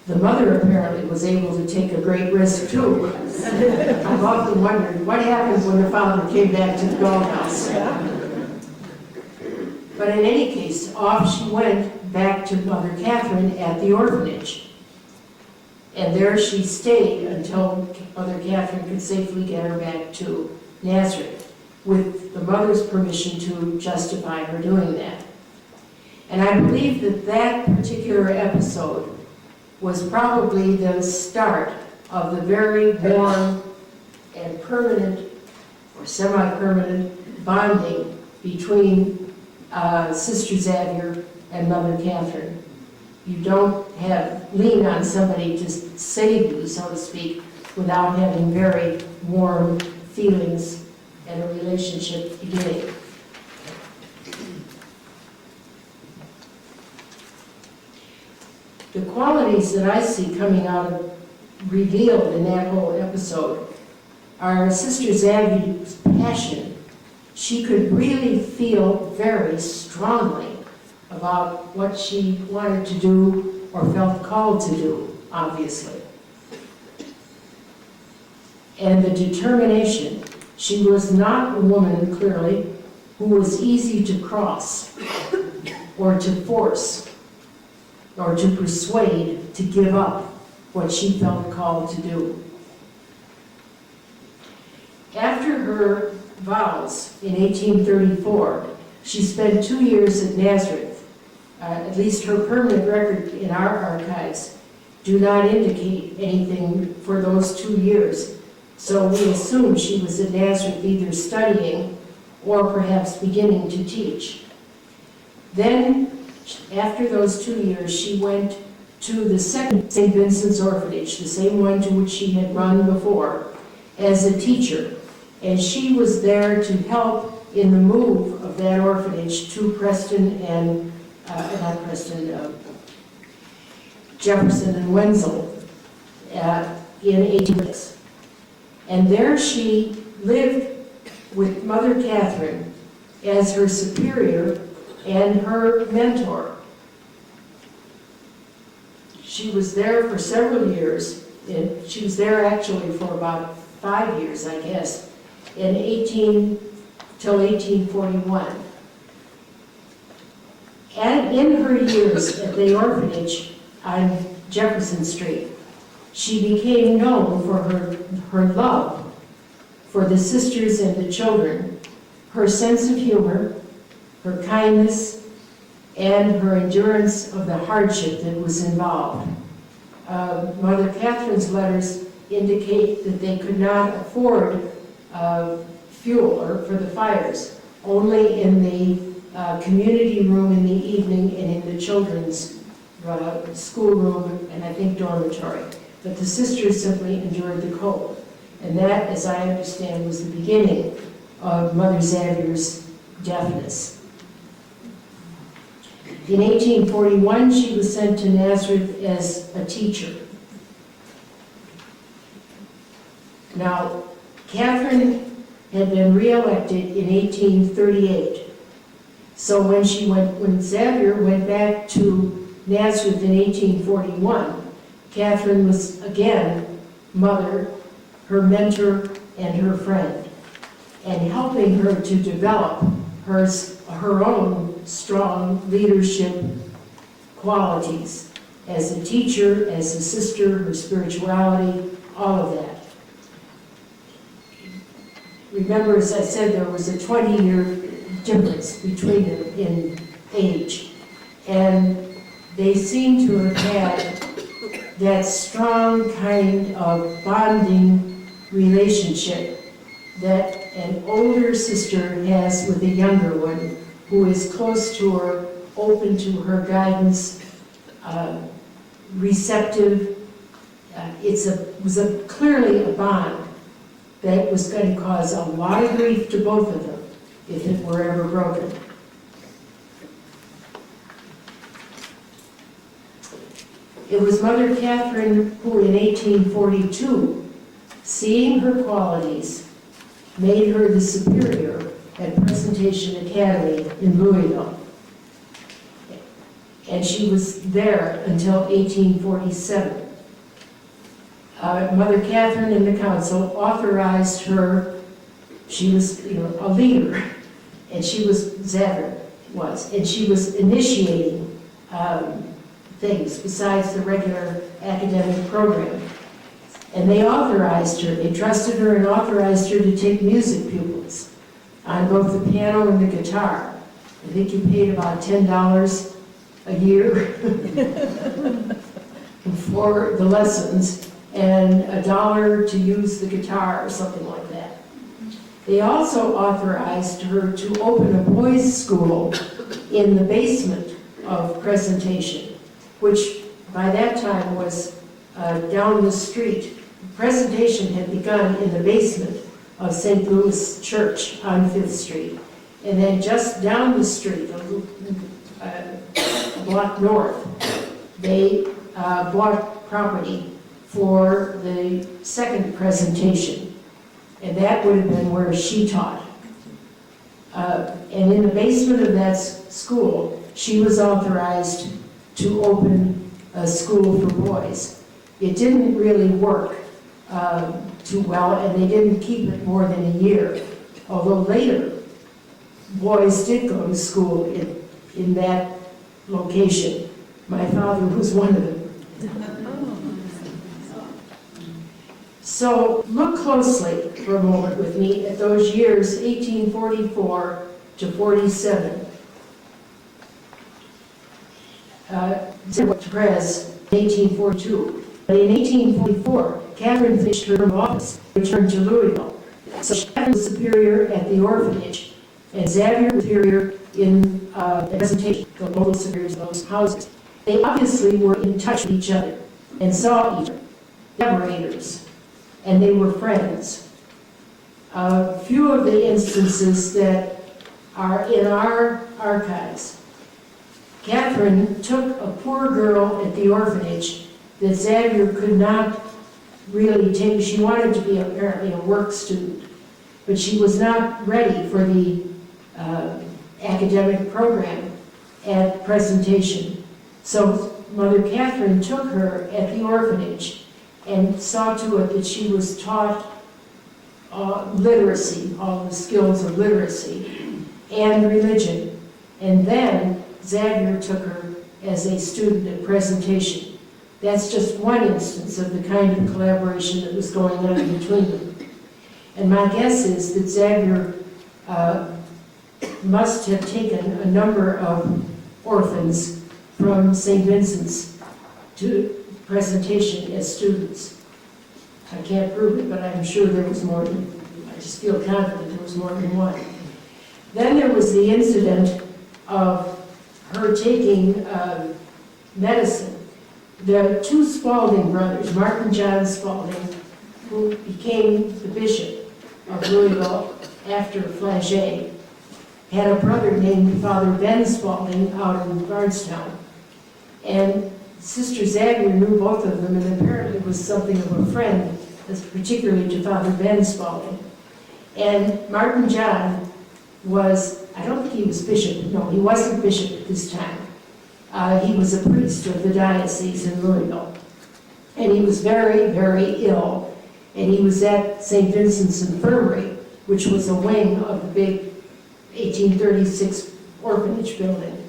The mother apparently was able to take a great risk too. I've often wondered what happened when the father came back to the golf house. But in any case, off she went back to Mother Catherine at the orphanage. And there she stayed until Mother Catherine could safely get her back to Nazareth. with the mother's permission to justify her doing that. And I believe that that particular episode was probably the start of the very warm and permanent or semi-permanent bonding between Sister Xavier and Mother Catherine. You don't lean on somebody to save you, so to speak, without having very warm feelings and a relationship beginning. The qualities that I see coming out of, revealed in that whole episode, are Sister Xavier's passion. She could really feel very strongly about what she wanted to do or felt called to do, obviously. And the determination. She was not a woman, clearly, who was easy to cross or to force or to persuade to give up what she felt called to do. After her vows in 1834, she spent 2 years at Nazareth. At least her permanent record in our archives do not indicate anything for those 2 years. So we assume she was at Nazareth either studying or perhaps beginning to teach. Then, after those 2 years, she went to the second St. Vincent's orphanage, the same one to which she had run before, as a teacher. And she was there to help in the move of that orphanage to Preston and, Jefferson and Wenzel in 1806. And there she lived with Mother Catherine as her superior and her mentor. She was there for several years, and she was there actually for about 5 years, I guess, till 1841. And in her years at the orphanage on Jefferson Street, she became known for her love for the sisters and the children, her sense of humor, her kindness, and her endurance of the hardship that was involved. Mother Catherine's letters indicate that they could not afford fuel for the fires, only in the community room in the evening and in the children's schoolroom and I think dormitory. But the sisters simply endured the cold. And that, as I understand, was the beginning of Mother Xavier's deafness. In 1841, she was sent to Nazareth as a teacher. Now, Catherine had been re-elected in 1838. So when Xavier went back to Nazareth in 1841, Catherine was again mother, her mentor, and her friend, and helping her to develop her own strong leadership qualities as a teacher, as a sister, her spirituality, all of that. Remember, as I said, there was a 20-year difference between them in age, and they seem to have had that strong kind of bonding relationship that an older sister has with a younger one who is close to her, open to her guidance, receptive. It was clearly a bond that was going to cause a lot of grief to both of them if it were ever broken. It was Mother Catherine who in 1842, seeing her qualities, made her the superior at Presentation Academy in Louisville. And she was there until 1847. Mother Catherine and the council authorized her. She was, a leader, and Xavier was, and she was initiating things besides the regular academic program. And they authorized her, they trusted her and authorized her to take music pupils. on both the piano and the guitar. I think you paid about $10 a year for the lessons and $1 to use the guitar or something like that. They also authorized her to open a boys' school in the basement of Presentation, which by that time was down the street. Presentation had begun in the basement of St. Louis Church on 5th Street. And then just down the street, a block north, they bought property for the second Presentation. And that would have been where she taught. And in the basement of that school, she was authorized to open a school for boys. It didn't really work too well, and they didn't keep it more than a year. Although later, boys did go to school in that location. My father was one of them. So look closely for a moment with me at those years, 1844 to 47. Perez, 1842. But in 1844, Catherine finished her term of office, returned to Louisville. So Catherine was superior at the orphanage, and Xavier was superior in the Presentation, the local superiors of those houses. They obviously were in touch with each other and saw each other, collaborators, and they were friends. A few of the instances that are in our archives. Catherine took a poor girl at the orphanage that Xavier could not really take. She wanted to be apparently a work student, but she was not ready for the academic program at Presentation. So Mother Catherine took her at the orphanage and saw to it that she was taught literacy, all the skills of literacy, and religion. And then Xavier took her as a student at Presentation. That's just one instance of the kind of collaboration that was going on between them. And my guess is that Xavier must have taken a number of orphans from St. Vincent's to Presentation as students. I can't prove it, but I'm sure there was more than, I just feel confident there was more than one. Then there was the incident of her taking medicine. The two Spaulding brothers, Martin John Spaulding, who became the bishop of Louisville after Flagey, had a brother named Father Ben Spaulding out in Bardstown. And Sister Xavier knew both of them and apparently was something of a friend, particularly to Father Ben Spaulding. And Martin John was, I don't think he was bishop, no, he wasn't bishop at this time. He was a priest of the diocese in Louisville. And he was very, very ill. And he was at St. Vincent's Infirmary, which was a wing of the big 1836 orphanage building.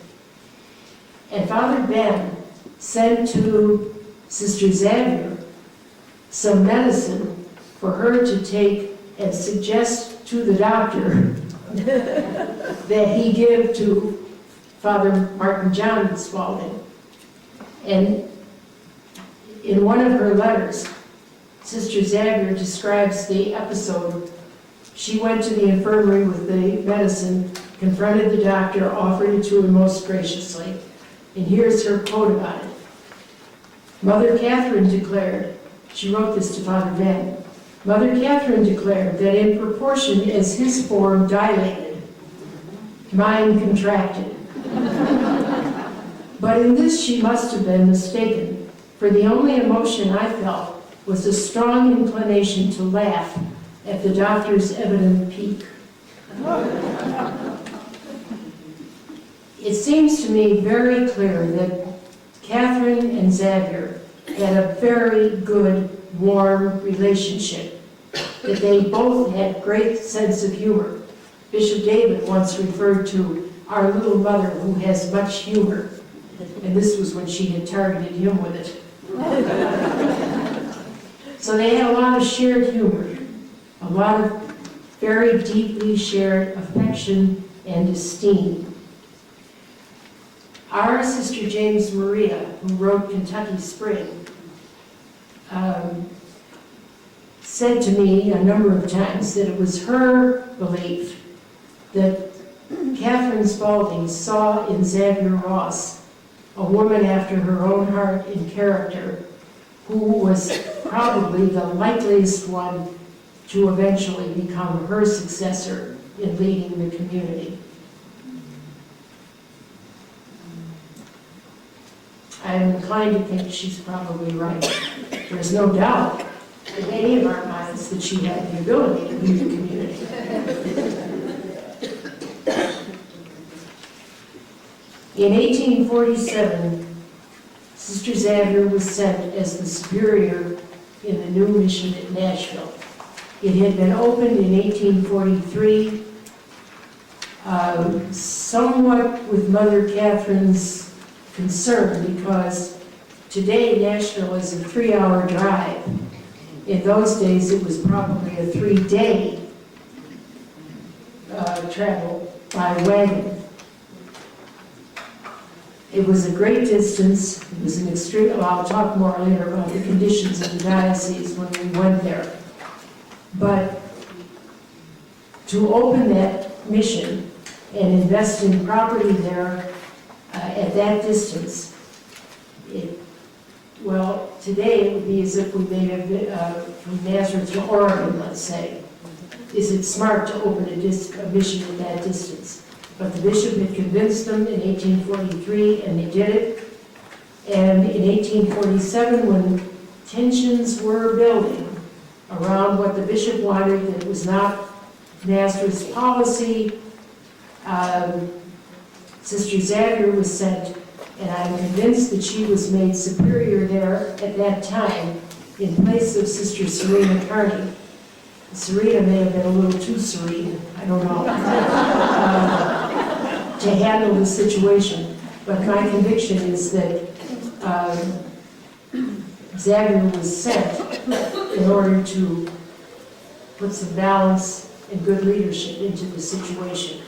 And Father Ben sent to Sister Xavier some medicine for her to take and suggest to the doctor that he give to Father Martin John Spaulding. And in one of her letters, Sister Xavier describes the episode. She went to the infirmary with the medicine, confronted the doctor, offered it to him most graciously. And here's her quote about it. Mother Catherine declared, she wrote this to Father Ben, Mother Catherine declared that in proportion as his form dilated, mine contracted. But in this she must have been mistaken, for the only emotion I felt was a strong inclination to laugh at the doctor's evident pique. It seems to me very clear that Catherine and Xavier had a very good, warm relationship, that they both had great sense of humor. Bishop David once referred to our little mother who has much humor, and this was when she had targeted him with it. So they had a lot of shared humor, a lot of very deeply shared affection and esteem. Our Sister James Maria, who wrote Kentucky Spring, said to me a number of times that it was her belief that Catherine Spaulding saw in Xavier Ross a woman after her own heart and character, who was probably the likeliest one to eventually become her successor in leading the community. I'm inclined to think she's probably right. There's no doubt in any of our minds that she had the ability to lead the community. In 1847, Sister Xavier was sent as the superior in the new mission at Nashville. It had been opened in 1843, somewhat with Mother Catherine's concern, because today Nashville is a 3-hour drive. In those days, it was probably a 3-day travel by wagon. It was a great distance. It was an extreme, well, I'll talk more later about the conditions of the diocese when we went there. But to open that mission and invest in property there at that distance, well, today it would be as if we made from Nazareth to Oregon, let's say. Is it smart to open a mission at that distance? But the bishop had convinced them in 1843, and they did it. And in 1847, when tensions were building around what the bishop wanted, that was not Nazareth's policy, Sister Xavier was sent, and I'm convinced that she was made superior there at that time in place of Sister Serena Carney. Serena may have been a little too serene, I don't know, to handle the situation. But my conviction is that Xavier was sent in order to put some balance and good leadership into the situation.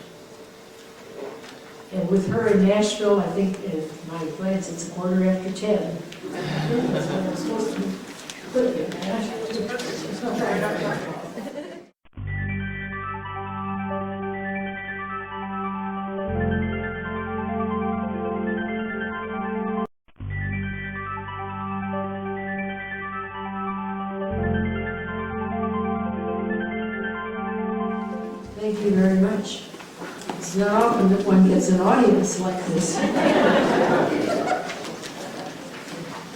And with her in Nashville, I think, at my glance, it's 10:15. That's what I'm supposed to put in Nashville. Thank you very much. It's not often that one gets an audience like this.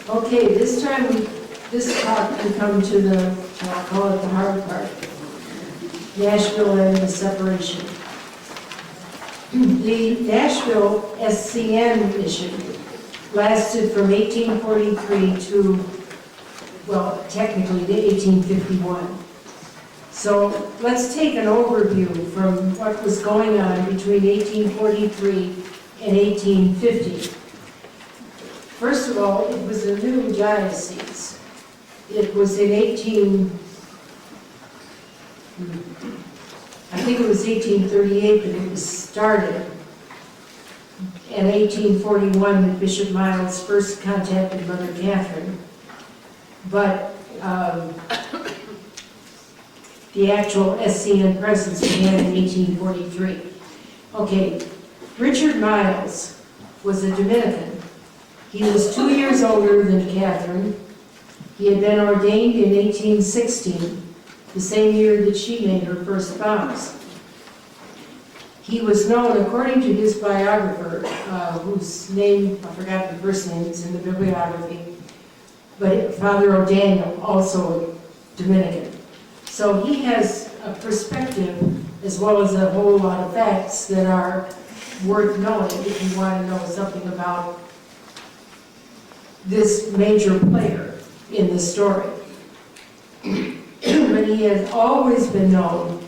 Okay, this talk can come to the, I'll call it the hard part. Nashville and the separation. The Nashville SCN mission lasted from 1843 to, well, technically to 1851. So let's take an overview from what was going on between 1843 and 1850. First of all, it was a new diocese. It was in I think it was 1838 that it was started. In 1841, that Bishop Miles first contacted Mother Catherine. But the actual SCN presence began in 1843. Okay, Richard Miles was a Dominican. He was 2 years older than Catherine. He had been ordained in 1816, the same year that she made her first vows. He was known, according to his biographer, whose name, I forgot the first name, it's in the bibliography, but Father O'Daniel, also a Dominican. So he has a perspective as well as a whole lot of facts that are worth knowing if you want to know something about this major player in the story. But he has always been known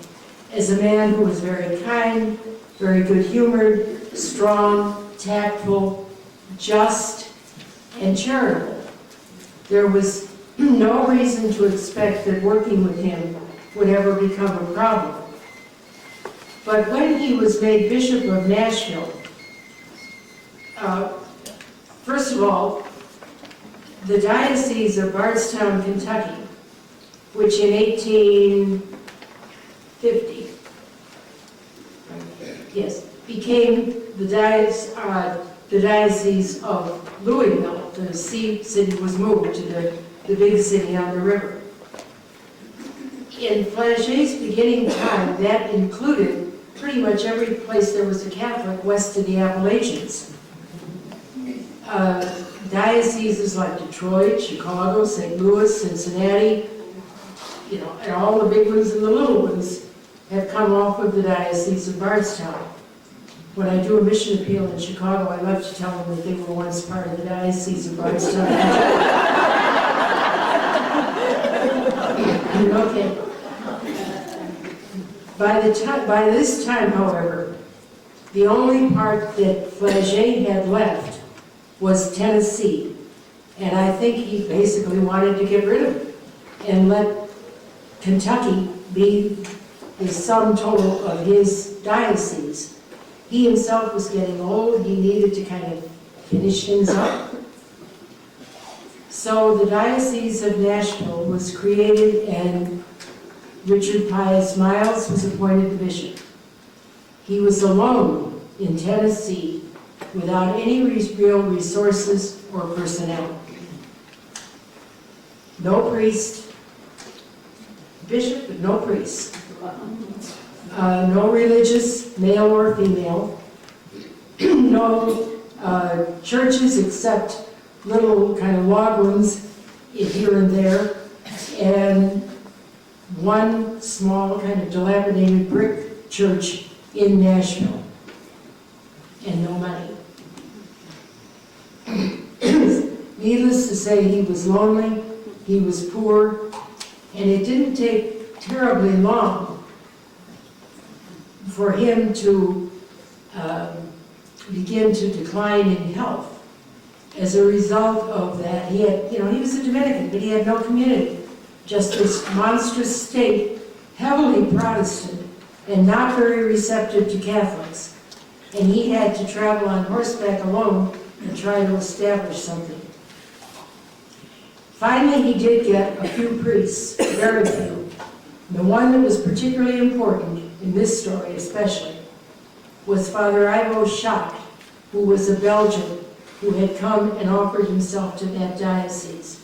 as a man who was very kind, very good-humored, strong, tactful, just, and charitable. There was no reason to expect that working with him would ever become a problem. But when he was made Bishop of Nashville, first of all, the Diocese of Bardstown, Kentucky, which in 1850, yes, became the Diocese of Louisville. The city was moved to the big city on the river. In Flaget's beginning time, that included pretty much every place there was a Catholic west of the Appalachians. Dioceses like Detroit, Chicago, St. Louis, Cincinnati, and all the big ones and the little ones have come off of the Diocese of Bardstown. When I do a mission appeal in Chicago, I love to tell them that they were once part of the Diocese of Bardstown. Okay. By this time, however, the only part that Flaget had left was Tennessee. And I think he basically wanted to get rid of it and let Kentucky be the sum total of his diocese. He himself was getting old. He needed to kind of finish things up. So the Diocese of Nashville was created, and Richard Pius Miles was appointed the bishop. He was alone in Tennessee without any real resources or personnel. No priest, bishop, but no priest. No religious, male or female. No churches except little kind of log ones here and there. And one small kind of dilapidated brick church in Nashville. And no money. Needless to say, he was lonely, he was poor, and it didn't take terribly long for him to begin to decline in health. As a result of that, he was a Dominican, but he had no community. Just this monstrous state, heavily Protestant, and not very receptive to Catholics. And he had to travel on horseback alone and try to establish something. Finally, he did get a few priests, very few. The one that was particularly important, in this story especially, was Father Ivo Schacht, who was a Belgian who had come and offered himself to that diocese.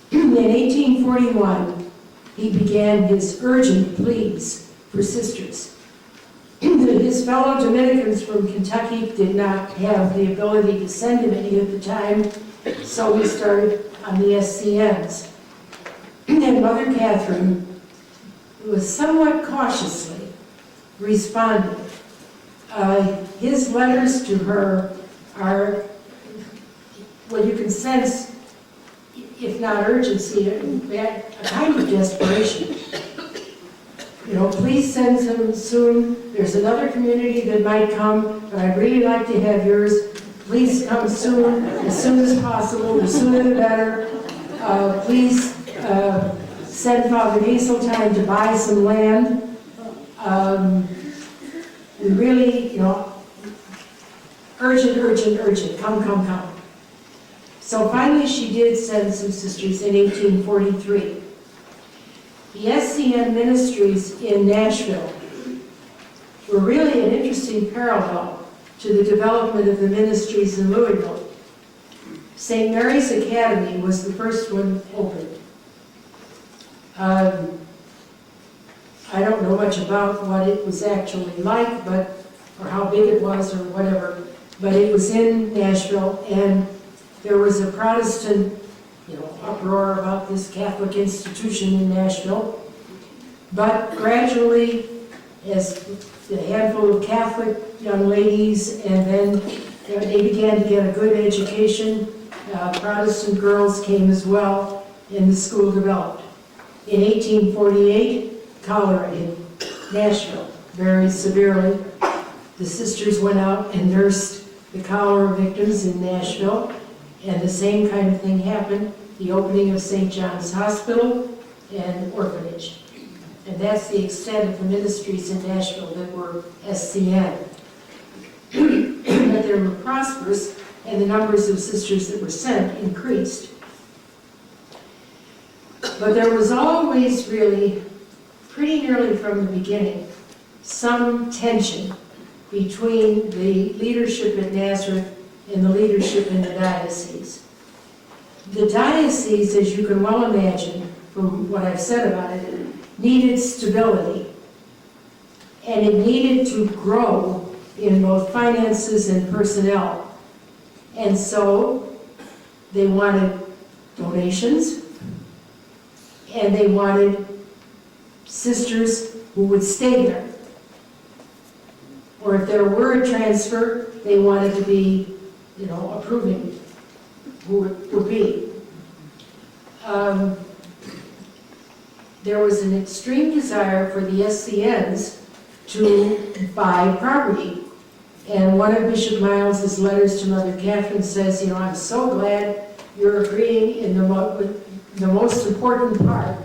In 1841, he began his urgent pleas for sisters. His fellow Dominicans from Kentucky did not have the ability to send him any at the time, so he started on the SCNs. And Mother Catherine was somewhat cautiously responded. His letters to her are, well, you can sense, if not urgency, a kind of desperation. Please send them soon. There's another community that might come, but I'd really like to have yours. Please come soon as possible, the sooner the better. Please send Father Hazeltine to buy some land. We really, urgent, come. So finally she did send some sisters in 1843. The SCN ministries in Nashville were really an interesting parallel to the development of the ministries in Louisville. St. Mary's Academy was the first one opened. I don't know much about what it was actually like, or how big it was or whatever, but it was in Nashville, and there was a Protestant uproar about this Catholic institution in Nashville. But gradually, as a handful of Catholic young ladies, and then they began to get a good education, Protestant girls came as well, and the school developed. In 1848, cholera hit Nashville very severely. The sisters went out and nursed the cholera victims in Nashville, and the same kind of thing happened, the opening of St. John's Hospital and orphanage. And that's the extent of the ministries in Nashville that were SCN. But they were prosperous, and the numbers of sisters that were sent increased. But there was always really, pretty nearly from the beginning, some tension between the leadership at Nazareth and the leadership in the diocese. The diocese, as you can well imagine from what I've said about it, needed stability. And it needed to grow in both finances and personnel. And so they wanted donations, and they wanted sisters who would stay there. Or if there were a transfer, they wanted to be, approving who it would be. There was an extreme desire for the SCNs to buy property. And one of Bishop Miles's letters to Mother Catherine says, I'm so glad you're agreeing in the most important part,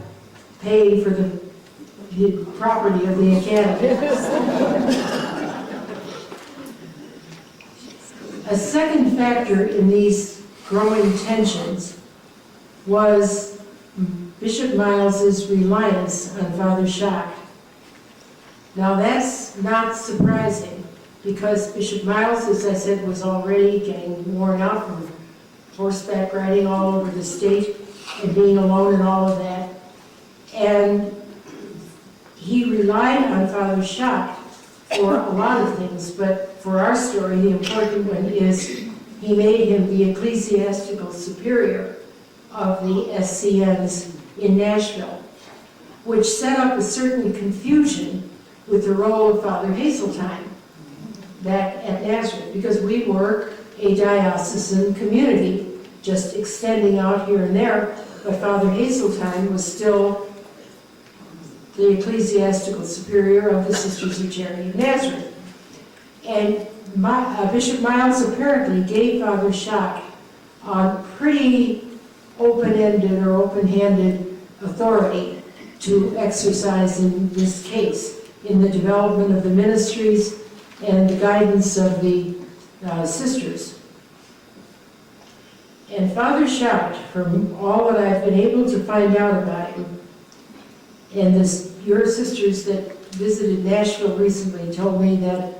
paying for the property of the academy. A second factor in these growing tensions was Bishop Miles's reliance on Father Schacht. Now that's not surprising, because Bishop Miles, as I said, was already getting worn out from horseback riding all over the state and being alone and all of that. And he relied on Father Schacht for a lot of things, but for our story, the important one is he made him the ecclesiastical superior of the SCNs in Nashville, which set up a certain confusion with the role of Father Hazeltine back at Nazareth, because we were a diocesan community, just extending out here and there, but Father Hazeltine was still the ecclesiastical superior of the Sisters of Charity of Nazareth. And Bishop Miles apparently gave Father Schacht pretty open-ended or open-handed authority to exercise in this case, in the development of the ministries and the guidance of the sisters. And Father Schacht, from all that I've been able to find out about him, and your sisters that visited Nashville recently told me that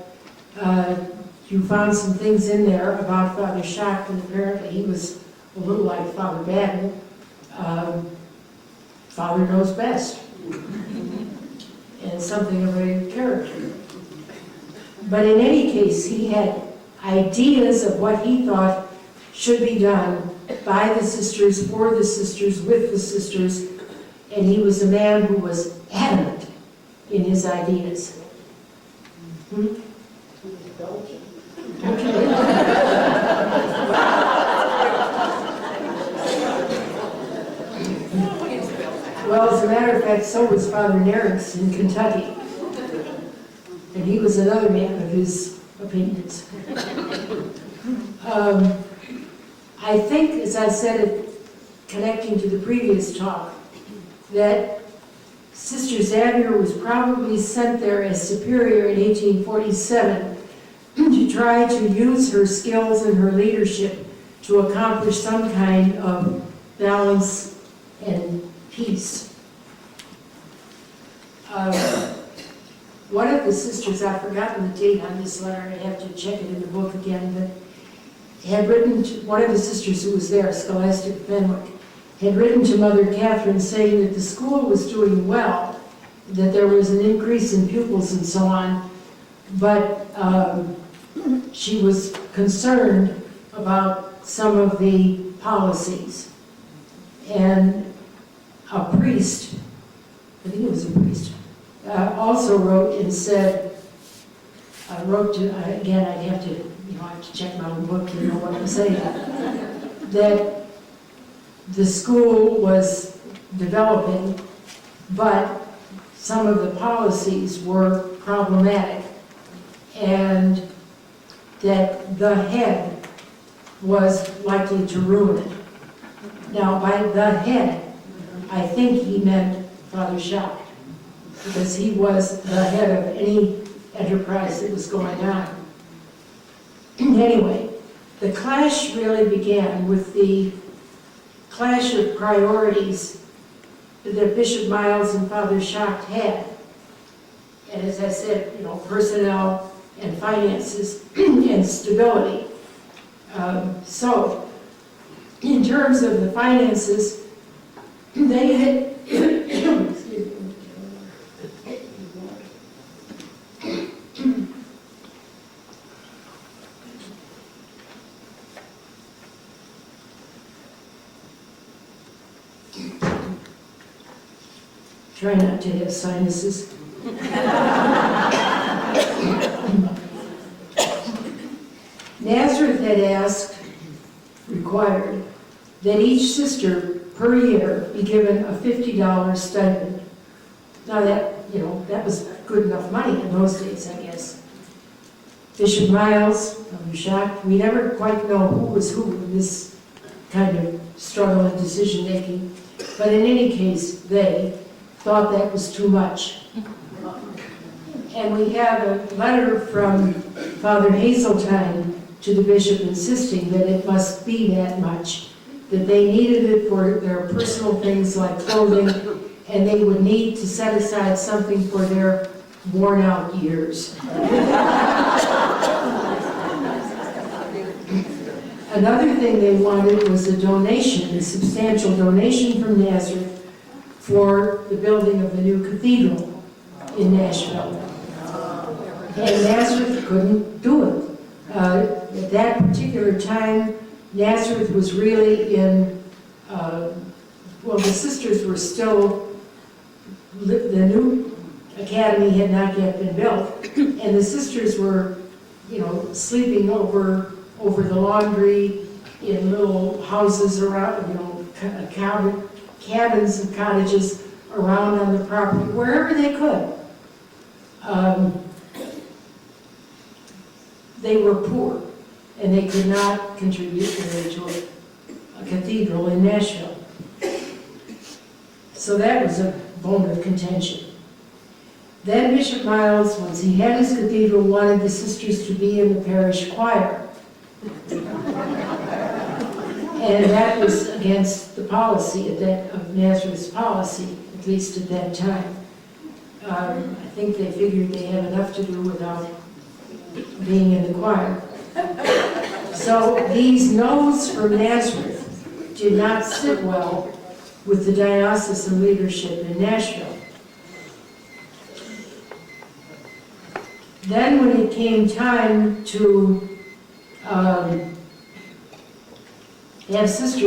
you found some things in there about Father Schacht, and apparently he was a little like Father Baden. Father knows best, and something of a character. But in any case, he had ideas of what he thought should be done by the sisters, for the sisters, with the sisters, and he was a man who was adamant in his ideas. Well, as a matter of fact, so was Father Nerix in Kentucky. And he was another man of his opinions. I think, as I said, connecting to the previous talk, that Sister Xavier was probably sent there as superior in 1847 to try to use her skills and her leadership to accomplish some kind of balance and peace. One of the sisters, I've forgotten the date on this letter, I have to check it in the book again, but had written to, one of the sisters who was there, Scholastic Fenwick, had written to Mother Catherine saying that the school was doing well, that there was an increase in pupils and so on, but she was concerned about some of the policies. And a priest, I think it was a priest, also wrote and said, again, I'd have to, I have to check my own book to know what I'm saying, that the school was developing, but some of the policies were problematic, and that the head was likely to ruin it. Now, by the head, I think he meant Father Schacht. because he was the head of any enterprise that was going on. Anyway, the clash really began with the clash of priorities that Bishop Miles and Father Schacht had. And as I said, personnel and finances and stability. So, in terms of the finances, they had, try not to have sinuses. Nazareth had required that each sister per year be given a $50 stipend. Now that was good enough money in those days, I guess. Bishop Miles, Father Schacht, we never quite know who was who in this kind of struggle and decision making, but in any case, they thought that was too much. And we have a letter from Father Hazeltine to the bishop insisting that it must be that much, that they needed it for their personal things like clothing, and they would need to set aside something for their worn-out years. Another thing they wanted was a donation, a substantial donation from Nazareth for the building of the new cathedral in Nashville. And Nazareth couldn't do it. At that particular time, Nazareth was really in, the sisters were still, the new academy had not yet been built, and the sisters were, sleeping over the laundry in little houses around, cabins and cottages around on the property, wherever they could. They were poor, and they could not contribute to a cathedral in Nashville. So that was a bone of contention. Then Bishop Miles, once he had his cathedral, wanted the sisters to be in the parish choir. And that was against the policy of Nazareth's policy, at least at that time. I think they figured they had enough to do without being in the choir. So these no's from Nazareth did not sit well with the diocesan leadership in Nashville. Then when it came time to have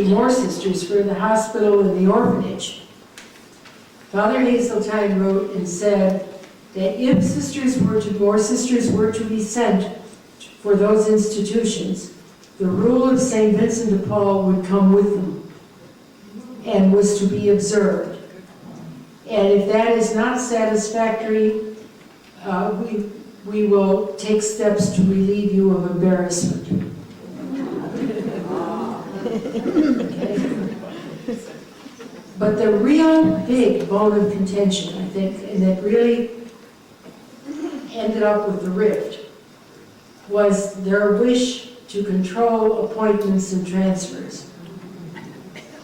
more sisters for the hospital and the orphanage, Father Hazeltine wrote and said that if more sisters were to be sent for those institutions, the rule of St. Vincent de Paul would come with them and was to be observed. And if that is not satisfactory, we will take steps to relieve you of embarrassment. Okay. But the real big bone of contention, I think, and that really ended up with the rift, was their wish to control appointments and transfers.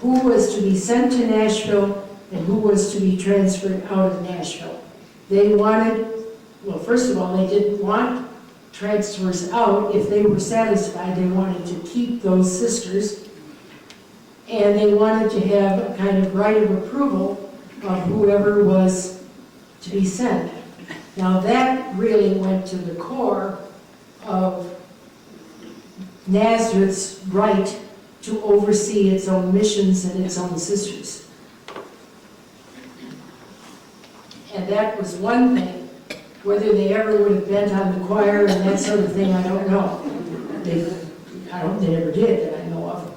Who was to be sent to Nashville and who was to be transferred out of Nashville. They wanted, well, first of all, they didn't want transfers out if they were satisfied. They wanted to keep those sisters, and they wanted to have a kind of right of approval of whoever was to be sent. Now that really went to the core of Nazareth's right to oversee its own missions and its own sisters. And that was one thing. Whether they ever would have bent on the choir and that sort of thing, I don't know. They never did that I know of.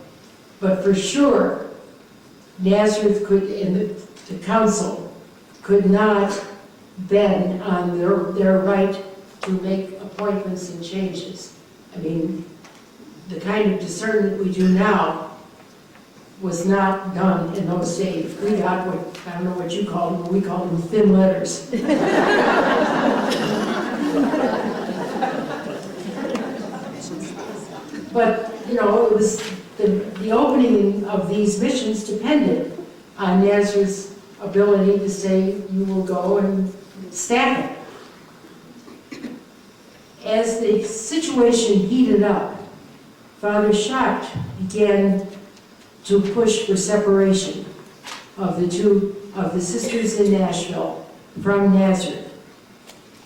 But for sure, Nazareth could, and the council could not bend on their right to make appointments and changes. I mean, the kind of discernment we do now was not done in those days. We got what, I don't know what you call them, but we call them thin letters. But, you know, it was the opening of these missions depended on Nazareth's ability to say, you will go and staff it. As the situation heated up, Father Schacht began to push for separation of the sisters in Nashville from Nazareth.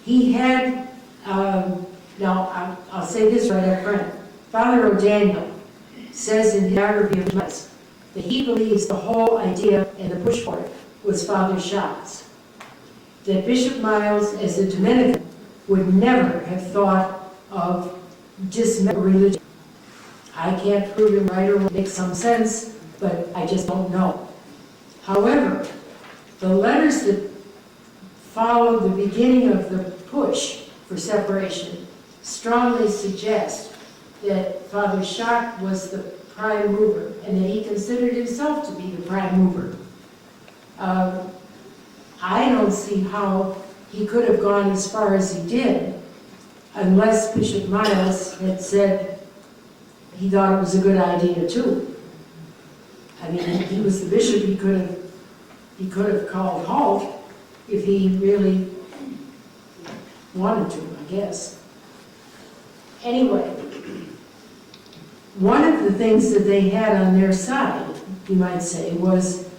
He had, now I'll say this right up front, Father O'Daniel says in his biography of Thomas that he believes the whole idea and the push for it was Father Schacht's. That Bishop Miles, as a Dominican, would never have thought of dismembering religion. I can't prove him right or wrong, it makes some sense, but I just don't know. However, the letters that follow the beginning of the push for separation strongly suggest that Father Schacht was the prime mover and that he considered himself to be the prime mover. I don't see how he could have gone as far as he did unless Bishop Miles had said he thought it was a good idea too. I mean, he was the bishop, he could have called halt if he really wanted to, I guess. Anyway, one of the things that they had on their side, you might say, was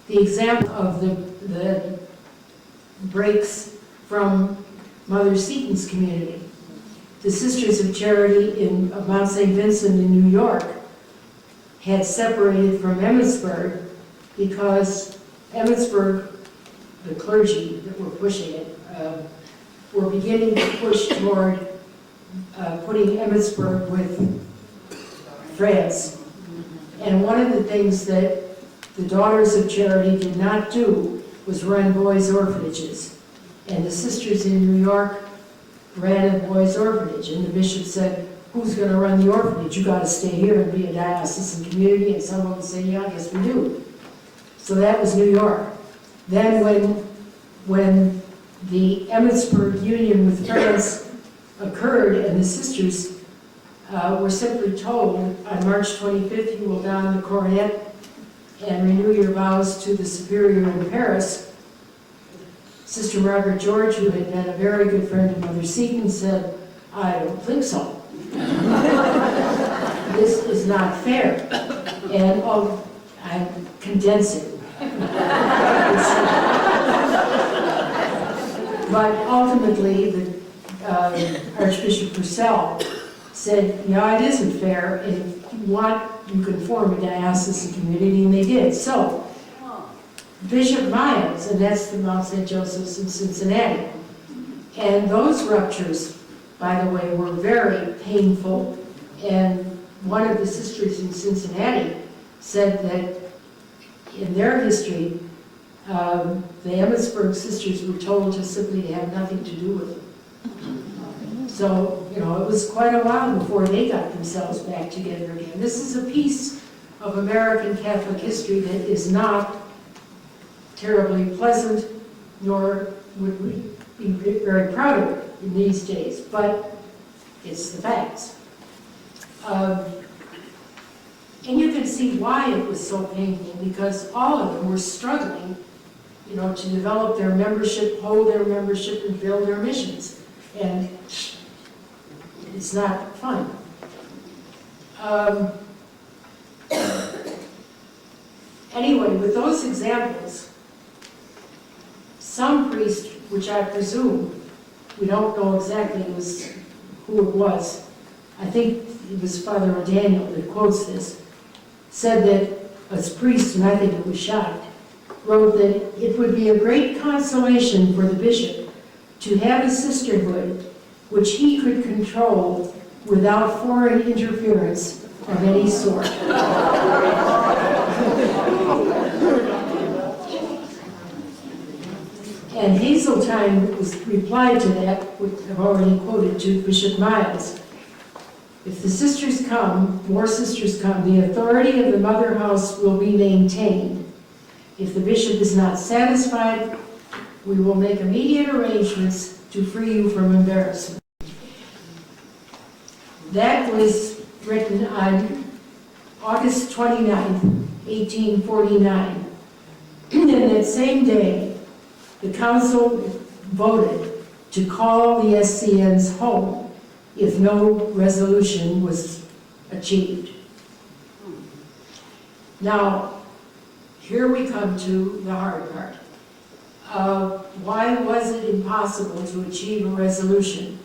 the example of the breaks from Mother Seton's community. The Sisters of Charity of Mount St. Vincent in New York had separated from Emmitsburg because Emmitsburg, the clergy that were pushing it, were beginning to push toward putting Emmitsburg with France. And one of the things that the Daughters of Charity did not do was run boys' orphanages. And the sisters in New York ran a boys' orphanage. And the bishop said, who's going to run the orphanage? You got to stay here and be a diocesan community. And some of them say, yeah, I guess we do. So that was New York. Then when the Emmitsburg Union with France occurred and the sisters were simply told, on March 25th, you will don the coronet and renew your vows to the Superior in Paris. Sister Margaret George, who had been a very good friend of Mother Seton, said, I don't think so. This is not fair. And I'm condensing. But ultimately, the Archbishop Purcell said, yeah, it isn't fair, and if you want, you can form a diocesan community, and they did. So, Bishop Miles, and that's the Mount St. Joseph's in Cincinnati, and those ruptures, by the way, were very painful, and one of the sisters in Cincinnati said that in their history, the Emmitsburg sisters were told to simply have nothing to do with them. So, you know, it was quite a while before they got themselves back together again. This is a piece of American Catholic history that is not terribly pleasant, nor would we be very proud of it in these days, but it's the facts. And you can see why it was so painful, because all of them were struggling, you know, to develop their membership, hold their membership, and build their missions. And it's not fun. Anyway, with those examples, some priest, which I presume, we don't know exactly who it was, I think it was Father O'Daniel that quotes this, said that, as priest, and I think it was Schacht, wrote that it would be a great consolation for the bishop to have a sisterhood which he could control without foreign interference of any sort. And Hazeltine replied to that, which I've already quoted to Bishop Miles, If the sisters come, more sisters come, the authority of the mother house will be maintained. If the bishop is not satisfied, we will make immediate arrangements to free you from embarrassment. That was written on August 29th, 1849. And that same day, the council voted to call the SCNs home if no resolution was achieved. Now, here we come to the hard part. Why was it impossible to achieve a resolution?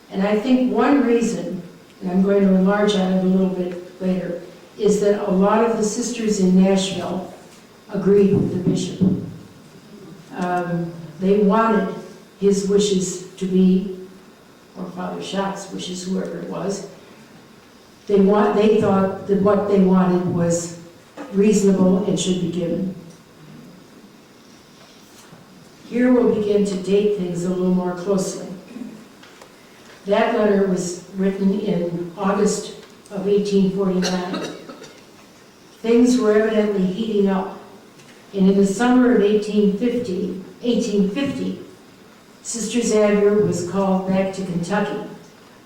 And I think one reason, and I'm going to enlarge on it a little bit later, is that a lot of the sisters in Nashville agreed with the bishop. They wanted his wishes to be, or Father Schott's wishes, whoever it was. They thought that what they wanted was reasonable and should be given. Here we'll begin to date things a little more closely. That letter was written in August of 1849. Things were evidently heating up. And in the summer of 1850, Sister Xavier was called back to Kentucky.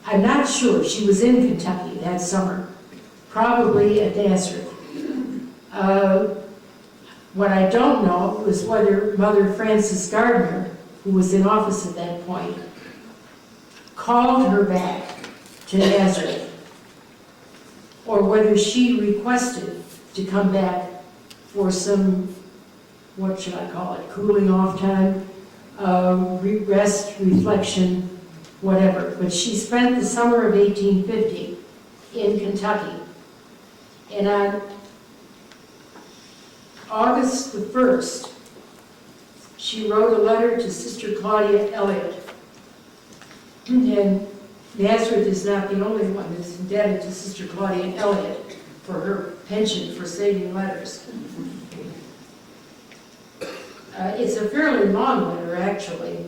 I'm not sure. She was in Kentucky that summer, probably at Nazareth. What I don't know is whether Mother Frances Gardner, who was in office at that point, called her back to Nazareth, or whether she requested to come back for some, what should I call it, cooling off time, rest, reflection, whatever. But she spent the summer of 1850 in Kentucky. And on August the 1st, she wrote a letter to Sister Claudia Elliott. And Nazareth is not the only one that's indebted to Sister Claudia Elliott for her penchant for saving letters. It's a fairly long letter, actually.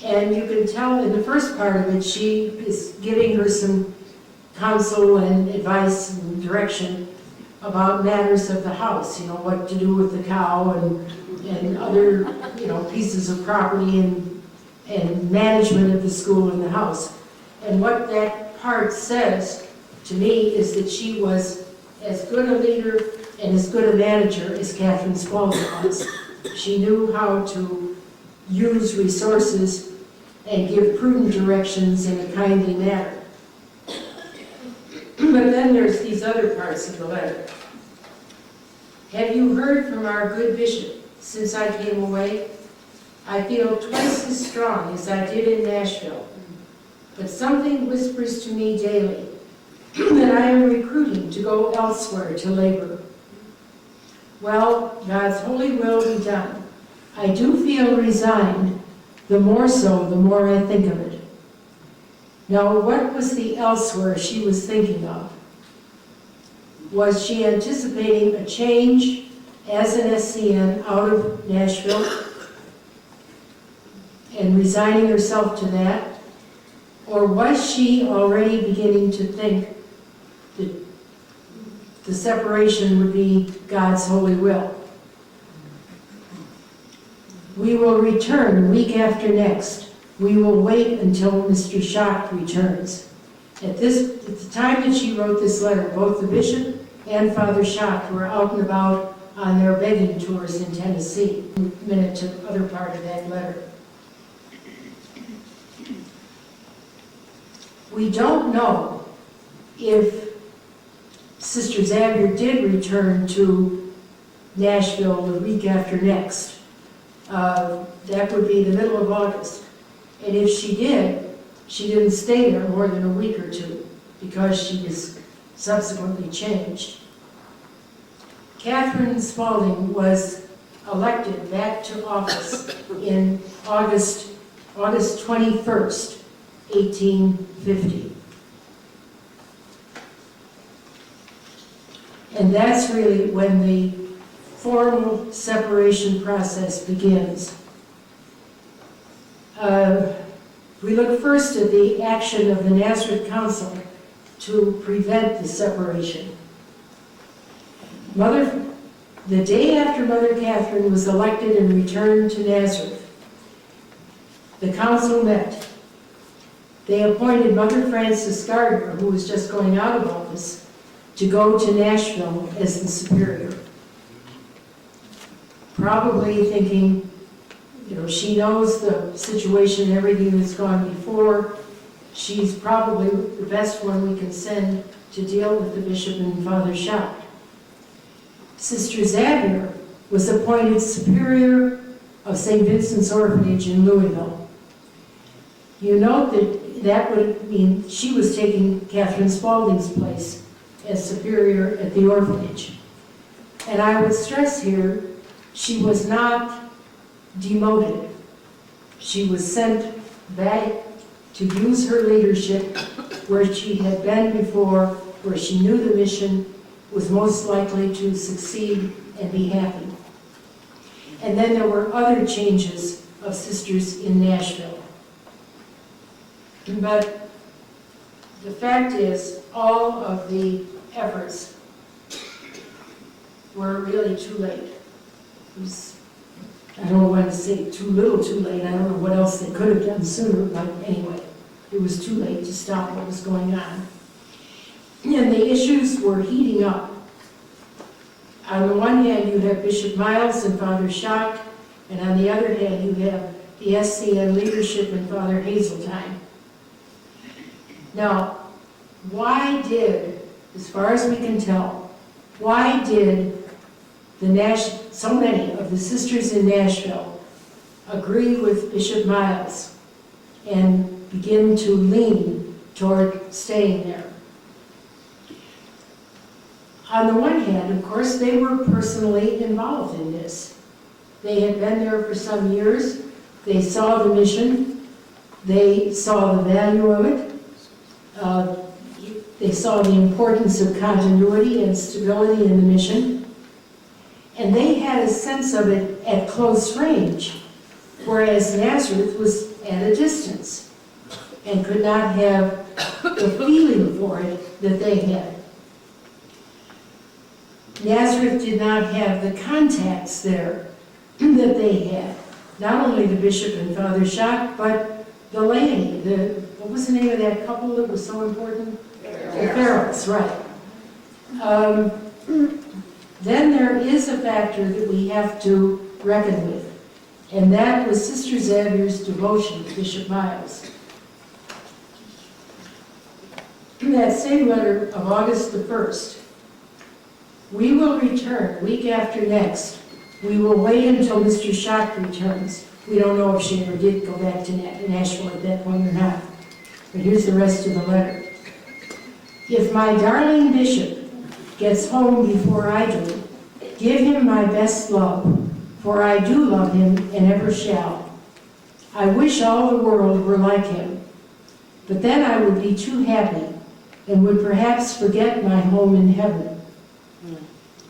And you can tell in the first part of it, she is giving her some counsel and advice and direction about matters of the house, what to do with the cow and other, pieces of property and management of the school and the house. And what that part says to me is that she was as good a leader and as good a manager as Catherine Spaulding was. She knew how to use resources and give prudent directions in a kindly manner. But then there's these other parts of the letter. Have you heard from our good bishop since I came away? I feel twice as strong as I did in Nashville, but something whispers to me daily that I am recruiting to go elsewhere to labor. Well, God's holy will be done. I do feel resigned, the more so the more I think of it. Now, what was the elsewhere she was thinking of? Was she anticipating a change as an SCN out of Nashville and resigning herself to that? Or was she already beginning to think that the separation would be God's holy will? We will return week after next. We will wait until Mr. Schott returns. At the time that she wrote this letter, both the bishop and Father Schott were out and about on their begging tours in Tennessee. A minute to the other part of that letter. We don't know if Sister Xavier did return to Nashville the week after next. That would be the middle of August. And if she did, she didn't stay there more than a week or two because she was subsequently changed. Catherine Spaulding was elected back to office in August 21st, 1850. And that's really when the formal separation process begins. We look first at the action of the Nazareth Council to prevent the separation. The day after Mother Catherine was elected and returned to Nazareth, the council met. They appointed Mother Frances Gardner, who was just going out of office, to go to Nashville as the superior. Probably thinking, she knows the situation, everything that's gone before. She's probably the best one we can send to deal with the bishop and Father Schock. Sister Xavier was appointed superior of St. Vincent's Orphanage in Louisville. You note that would mean she was taking Catherine Spaulding's place as superior at the orphanage. And I would stress here, she was not demoted. She was sent back to use her leadership where she had been before, where she knew the mission was most likely to succeed and be happy. And then there were other changes of sisters in Nashville. But the fact is, all of the efforts were really too late. It was, I don't want to say too little too late, I don't know what else they could have done sooner, but anyway, it was too late to stop what was going on. And the issues were heating up. On the one hand, you have Bishop Miles and Father Schock, and on the other hand, you have the SCN leadership and Father Hazeltine. Now, why did, as far as we can tell, why did so many of the sisters in Nashville agree with Bishop Miles and begin to lean toward staying there? On the one hand, of course, they were personally involved in this. They had been there for some years. They saw the mission. They saw the value of it. They saw the importance of continuity and stability in the mission. And they had a sense of it at close range, whereas Nazareth was at a distance and could not have the feeling for it that they had. Nazareth did not have the contacts there that they had. Not only the bishop and Father Schock, but the laity. What was the name of that couple that was so important? The Farrells, right. Then there is a factor that we have to reckon with, and that was Sister Xavier's devotion to Bishop Miles. In that same letter of August the 1st, we will return week after next. We will wait until Mr. Schock returns. We don't know if she ever did go back to Nashville at that point or not. But here's the rest of the letter. If my darling bishop gets home before I do, give him my best love, for I do love him and ever shall. I wish all the world were like him, but then I would be too happy and would perhaps forget my home in heaven.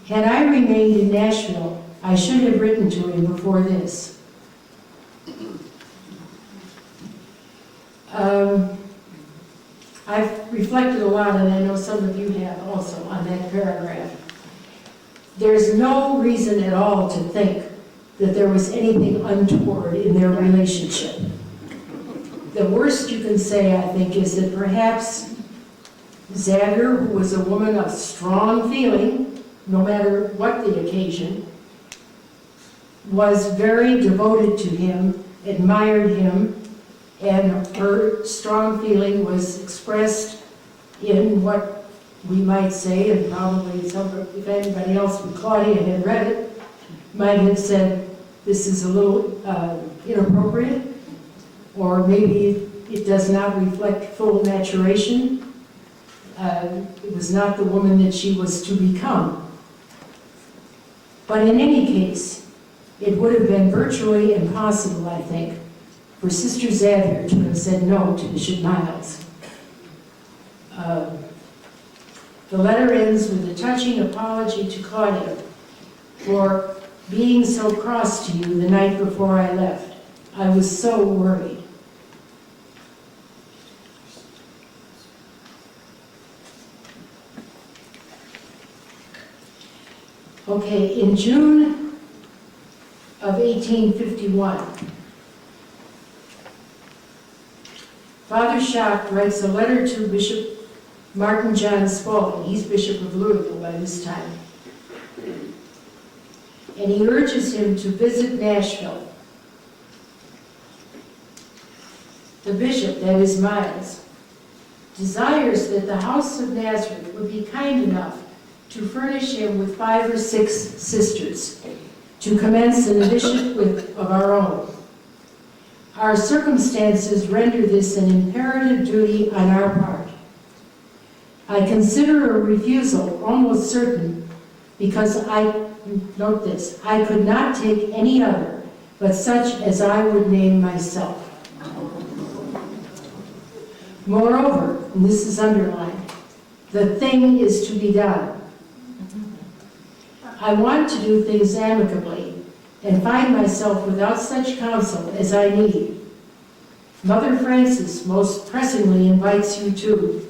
Had I remained in Nashville, I should have written to him before this. I've reflected a lot, and I know some of you have also, on that paragraph. There's no reason at all to think that there was anything untoward in their relationship. The worst you can say, I think, is that perhaps Xavier, who was a woman of strong feeling, no matter what the occasion, was very devoted to him, admired him, and her strong feeling was expressed in what we might say, and probably if anybody else but Claudia had read it, might have said, this is a little inappropriate, or maybe it does not reflect full maturation. It was not the woman that she was to become. But in any case, it would have been virtually impossible, I think, for Sister Xavier to have said no to Bishop Miles. The letter ends with a touching apology to Claudia for being so cross to you the night before I left. I was so worried. Okay, in June of 1851, Father Schock writes a letter to Bishop Martin John Spaulding. He's Bishop of Louisville by this time. And he urges him to visit Nashville. The bishop, that is Miles, desires that the house of Nazareth would be kind enough to furnish him with 5 or 6 sisters to commence an initiative of our own. Our circumstances render this an imperative duty on our part. I consider a refusal almost certain because note this, I could not take any other but such as I would name myself. Moreover, and this is underlined, the thing is to be done. I want to do things amicably and find myself without such counsel as I need. Mother Frances most pressingly invites you too.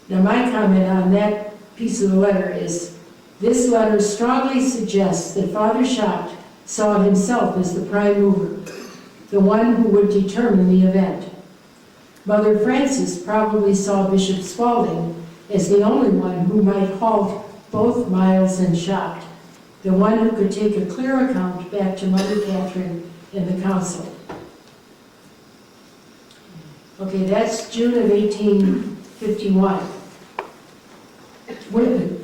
Now my comment on that piece of the letter is, this letter strongly suggests that Father Schock saw himself as the prime mover, the one who would determine the event. Mother Frances probably saw Bishop Spaulding as the only one who might halt both Miles and Schock, the one who could take a clear account back to Mother Catherine and the council. Okay, that's June of 1851.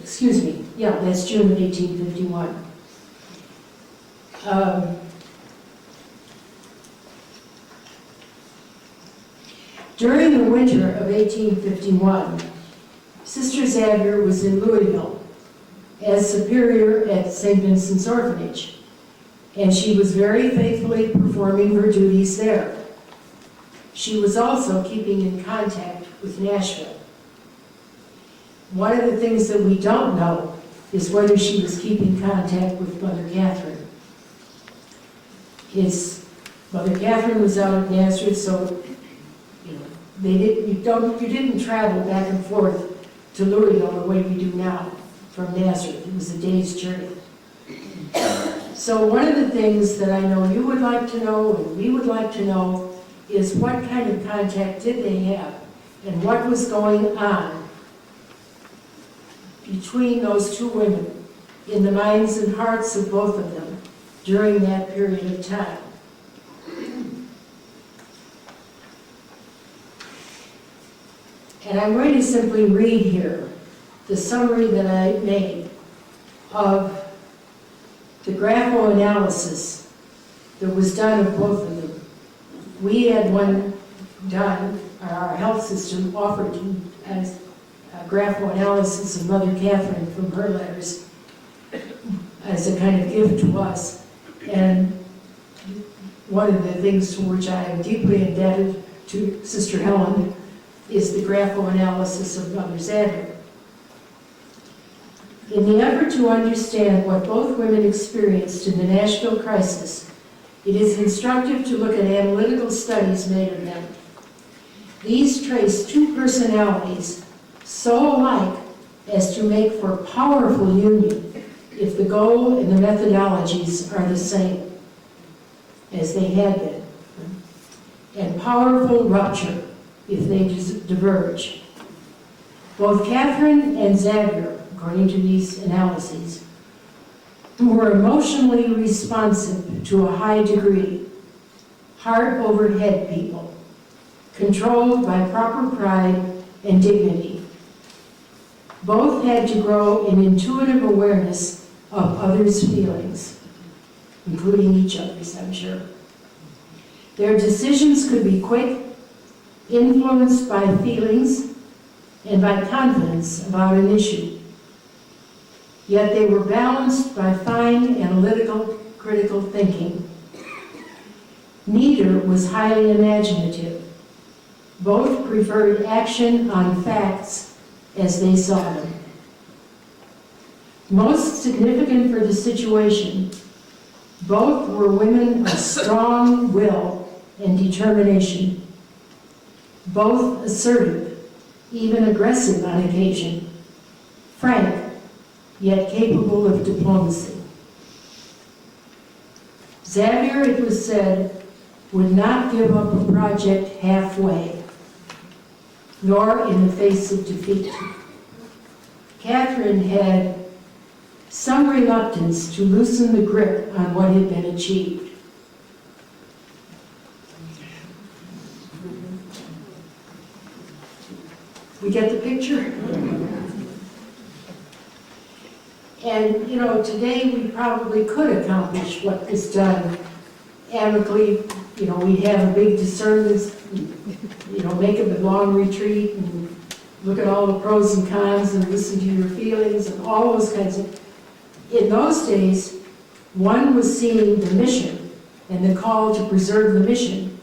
Excuse me, yeah, that's June of 1851. During the winter of 1851, Sister Xavier was in Louisville as superior at St. Vincent's Orphanage, and she was very faithfully performing her duties there. She was also keeping in contact with Nashville. One of the things that we don't know is whether she was keeping contact with Mother Catherine. Mother Catherine was out at Nazareth, so you didn't travel back and forth to Louisville the way we do now from Nazareth. It was a day's journey. So one of the things that I know you would like to know and we would like to know is what kind of contact did they have and what was going on between those two women in the minds and hearts of both of them during that period of time. And I'm going to simply read here the summary that I made of the graphoanalysis that was done of both of them. We had one done, our health system offered as a graphoanalysis of Mother Catherine from her letters as a kind of gift to us. And one of the things to which I am deeply indebted to Sister Helen is the graphoanalysis of Mother Xavier. In the effort to understand what both women experienced in the Nashville crisis, it is instructive to look at analytical studies made of them. These trace two personalities so alike as to make for powerful union if the goal and the methodologies are the same, as they had been, and powerful rupture if they diverge. Both Catherine and Xavier, according to these analyses, were emotionally responsive to a high degree, heart over head people, controlled by proper pride and dignity. Both had to grow in intuitive awareness of others' feelings, including each other's, I'm sure. Their decisions could be quick, influenced by feelings and by confidence about an issue. Yet they were balanced by fine analytical, critical thinking. Neither was highly imaginative. Both preferred action on facts as they saw them. Most significant for the situation, both were women of strong will and determination. Both assertive, even aggressive on occasion, frank, yet capable of diplomacy. Xavier, it was said, would not give up a project halfway, nor in the face of defeat. Catherine had some reluctance to loosen the grip on what had been achieved. We get the picture? And, you know, today we probably could accomplish what was done amicably. You know, we have a big discernment, you know, make a long retreat and look at all the pros and cons and listen to your feelings and all those kinds of. In those days, one was seeing the mission and the call to preserve the mission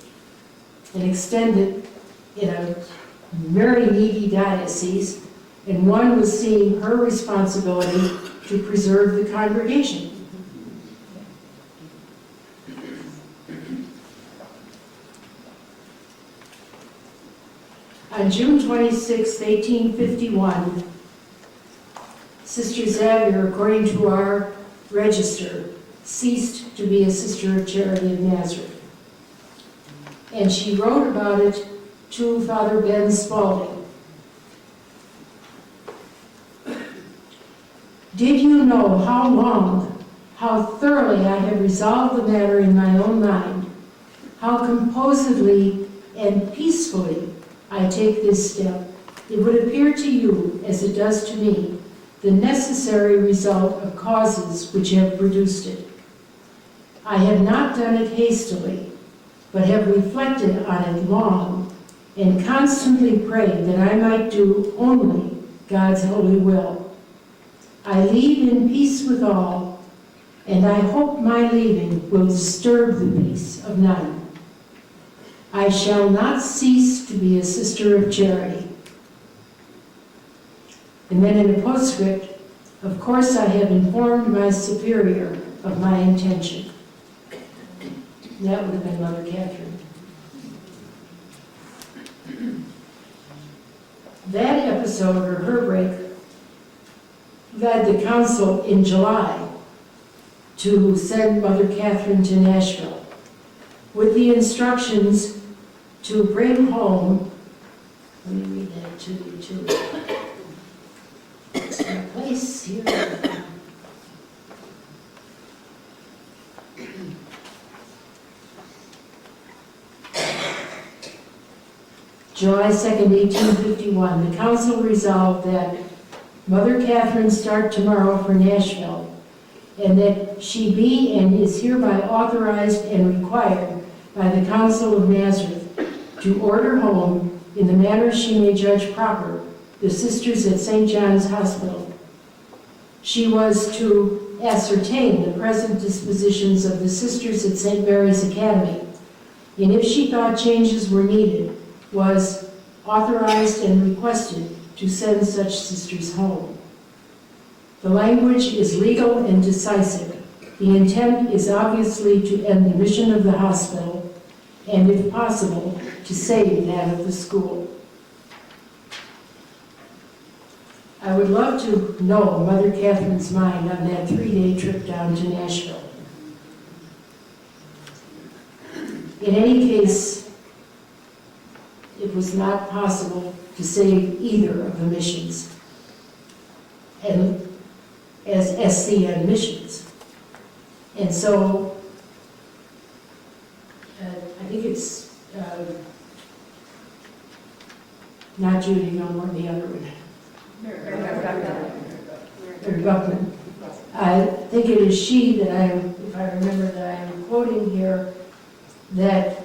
and extend it in a very needy diocese, and one was seeing her responsibility to preserve the congregation. On June 26, 1851, Sister Xavier, according to our register, ceased to be a Sister of Charity of Nazareth. And she wrote about it to Father Ben Spaulding. Did you know how long, how thoroughly I have resolved the matter in my own mind, how composedly and peacefully I take this step, it would appear to you, as it does to me, the necessary result of causes which have produced it. I have not done it hastily, but have reflected on it long, and constantly prayed that I might do only God's holy will. I leave in peace with all, and I hope my leaving will disturb the peace of none. I shall not cease to be a Sister of Charity. And then in a postscript, of course I have informed my superior of my intention. That would have been Mother Catherine. That episode, or her break, led the council in July to send Mother Catherine to Nashville with the instructions to bring home, let me read that to you too. It's my place here. July 2nd, 1851, the council resolved that Mother Catherine start tomorrow for Nashville, and that she be and is hereby authorized and required by the Council of Nazareth to order home, in the manner she may judge proper, the sisters at St. John's Hospital. She was to ascertain the present dispositions of the sisters at St. Mary's Academy, and if she thought changes were needed, was authorized and requested to send such sisters home. The language is legal and decisive. The intent is obviously to end the mission of the hospital, and if possible, to save that of the school. I would love to know Mother Catherine's mind on that 3-day trip down to Nashville. In any case, it was not possible to save either of the missions, and as SCN missions. And so, I think it's not Judy Gilmore, the other one. Mary Buckman. I think it is she that if I remember that I am quoting here, that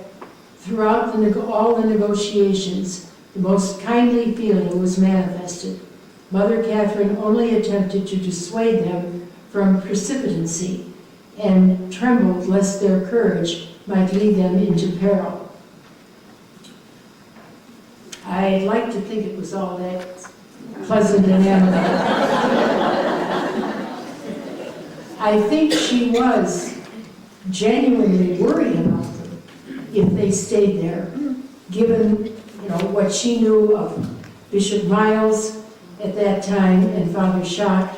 throughout all the negotiations, the most kindly feeling was manifested. Mother Catherine only attempted to dissuade them from precipitancy and trembled lest their courage might lead them into peril. I'd like to think it was all that pleasant and amicable. I think she was genuinely worried about them if they stayed there, given what she knew of Bishop Miles at that time and Father Schacht,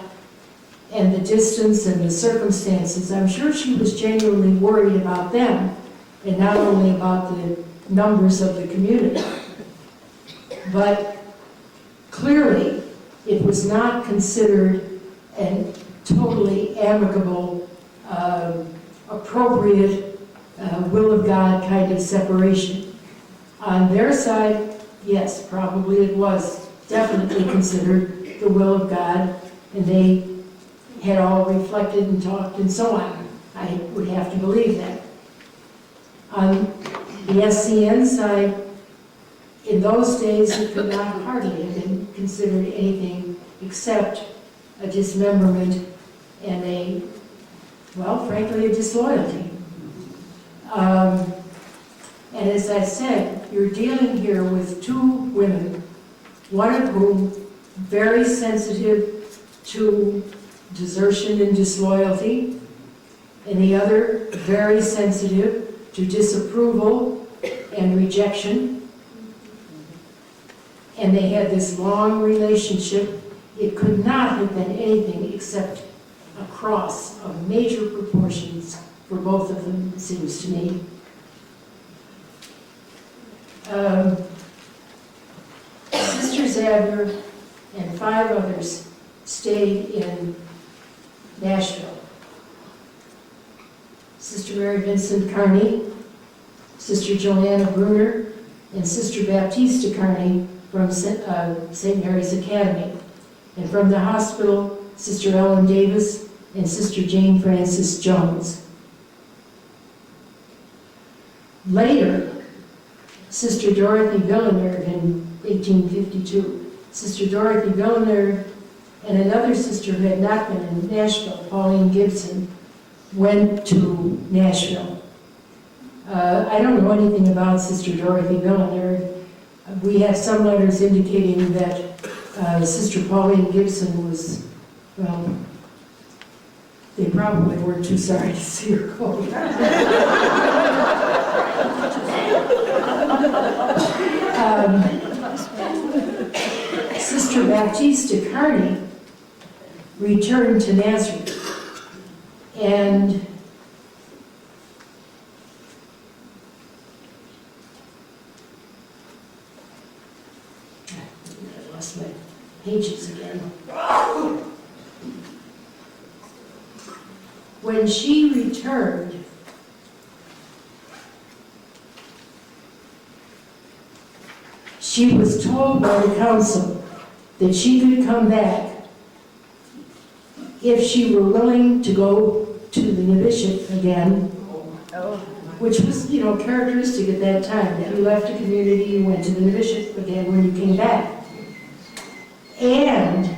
and the distance and the circumstances, I'm sure she was genuinely worried about them, and not only about the numbers of the community. But clearly, it was not considered a totally amicable, appropriate, will of God kind of separation. On their side, yes, probably it was definitely considered the will of God, and they had all reflected and talked and so on. I would have to believe that. On the SCN side, in those days, it could not hardly have been considered anything except a dismemberment and a, well, frankly, a disloyalty. And as I said, you're dealing here with two women, one of whom very sensitive to desertion and disloyalty, and the other very sensitive to disapproval and rejection. And they had this long relationship. It could not have been anything except a cross of major proportions for both of them, it seems to me. Sister Xavier and 5 others stayed in Nashville. Sister Mary Vincent Carney, Sister Joanna Bruner, and Sister Baptista Carney from St. Mary's Academy. And from the hospital, Sister Ellen Davis and Sister Jane Frances Jones. Later, Sister Dorothy Villeneuve in 1852. Sister Dorothy Villeneuve and another sister who had not been in Nashville, Pauline Gibson, went to Nashville. I don't know anything about Sister Dorothy Villeneuve. We have some letters indicating that Sister Pauline Gibson was, well, they probably weren't too sorry to see her go. Sister Baptista Carney returned to Nazareth, and I lost my pages again. When she returned, she was told by the council that she could come back if she were willing to go to the novitiate again, which was, characteristic at that time. If you left a community, you went to the novitiate again when you came back. And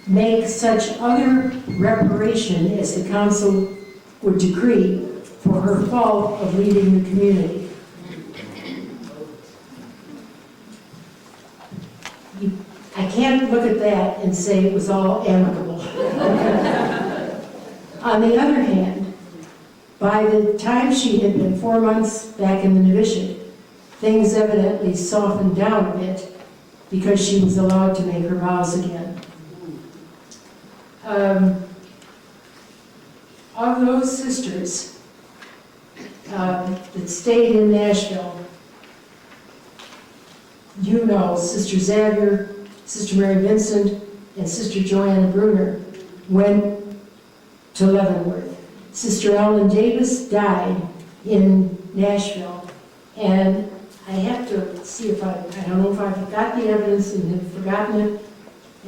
make such other reparation as the council would decree for her fault of leaving the community. I can't look at that and say it was all amicable. On the other hand, by the time she had been 4 months back in the novitiate, things evidently softened down a bit because she was allowed to make her vows again. Of those sisters that stayed in Nashville, Sister Xavier, Sister Mary Vincent, and Sister Joanna Bruner went to Leavenworth. Sister Ellen Davis died in Nashville, and I have to see if I don't know if I've got the evidence and have forgotten it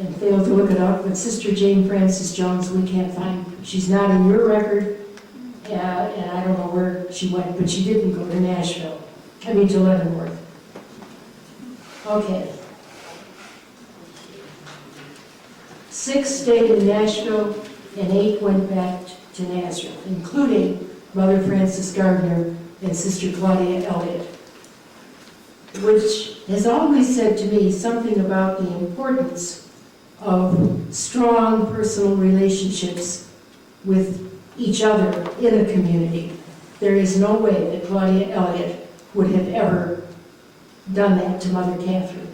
and failed to look it up, but Sister Jane Frances Jones we can't find. She's not in your record, and I don't know where she went, but she didn't go to to Leavenworth. Okay. 6 stayed in Nashville, and 8 went back to Nazareth, including Mother Frances Gardner and Sister Claudia Elliott, which has always said to me something about the importance of strong personal relationships with each other in a community. There is no way that Claudia Elliott would have ever done that to Mother Catherine.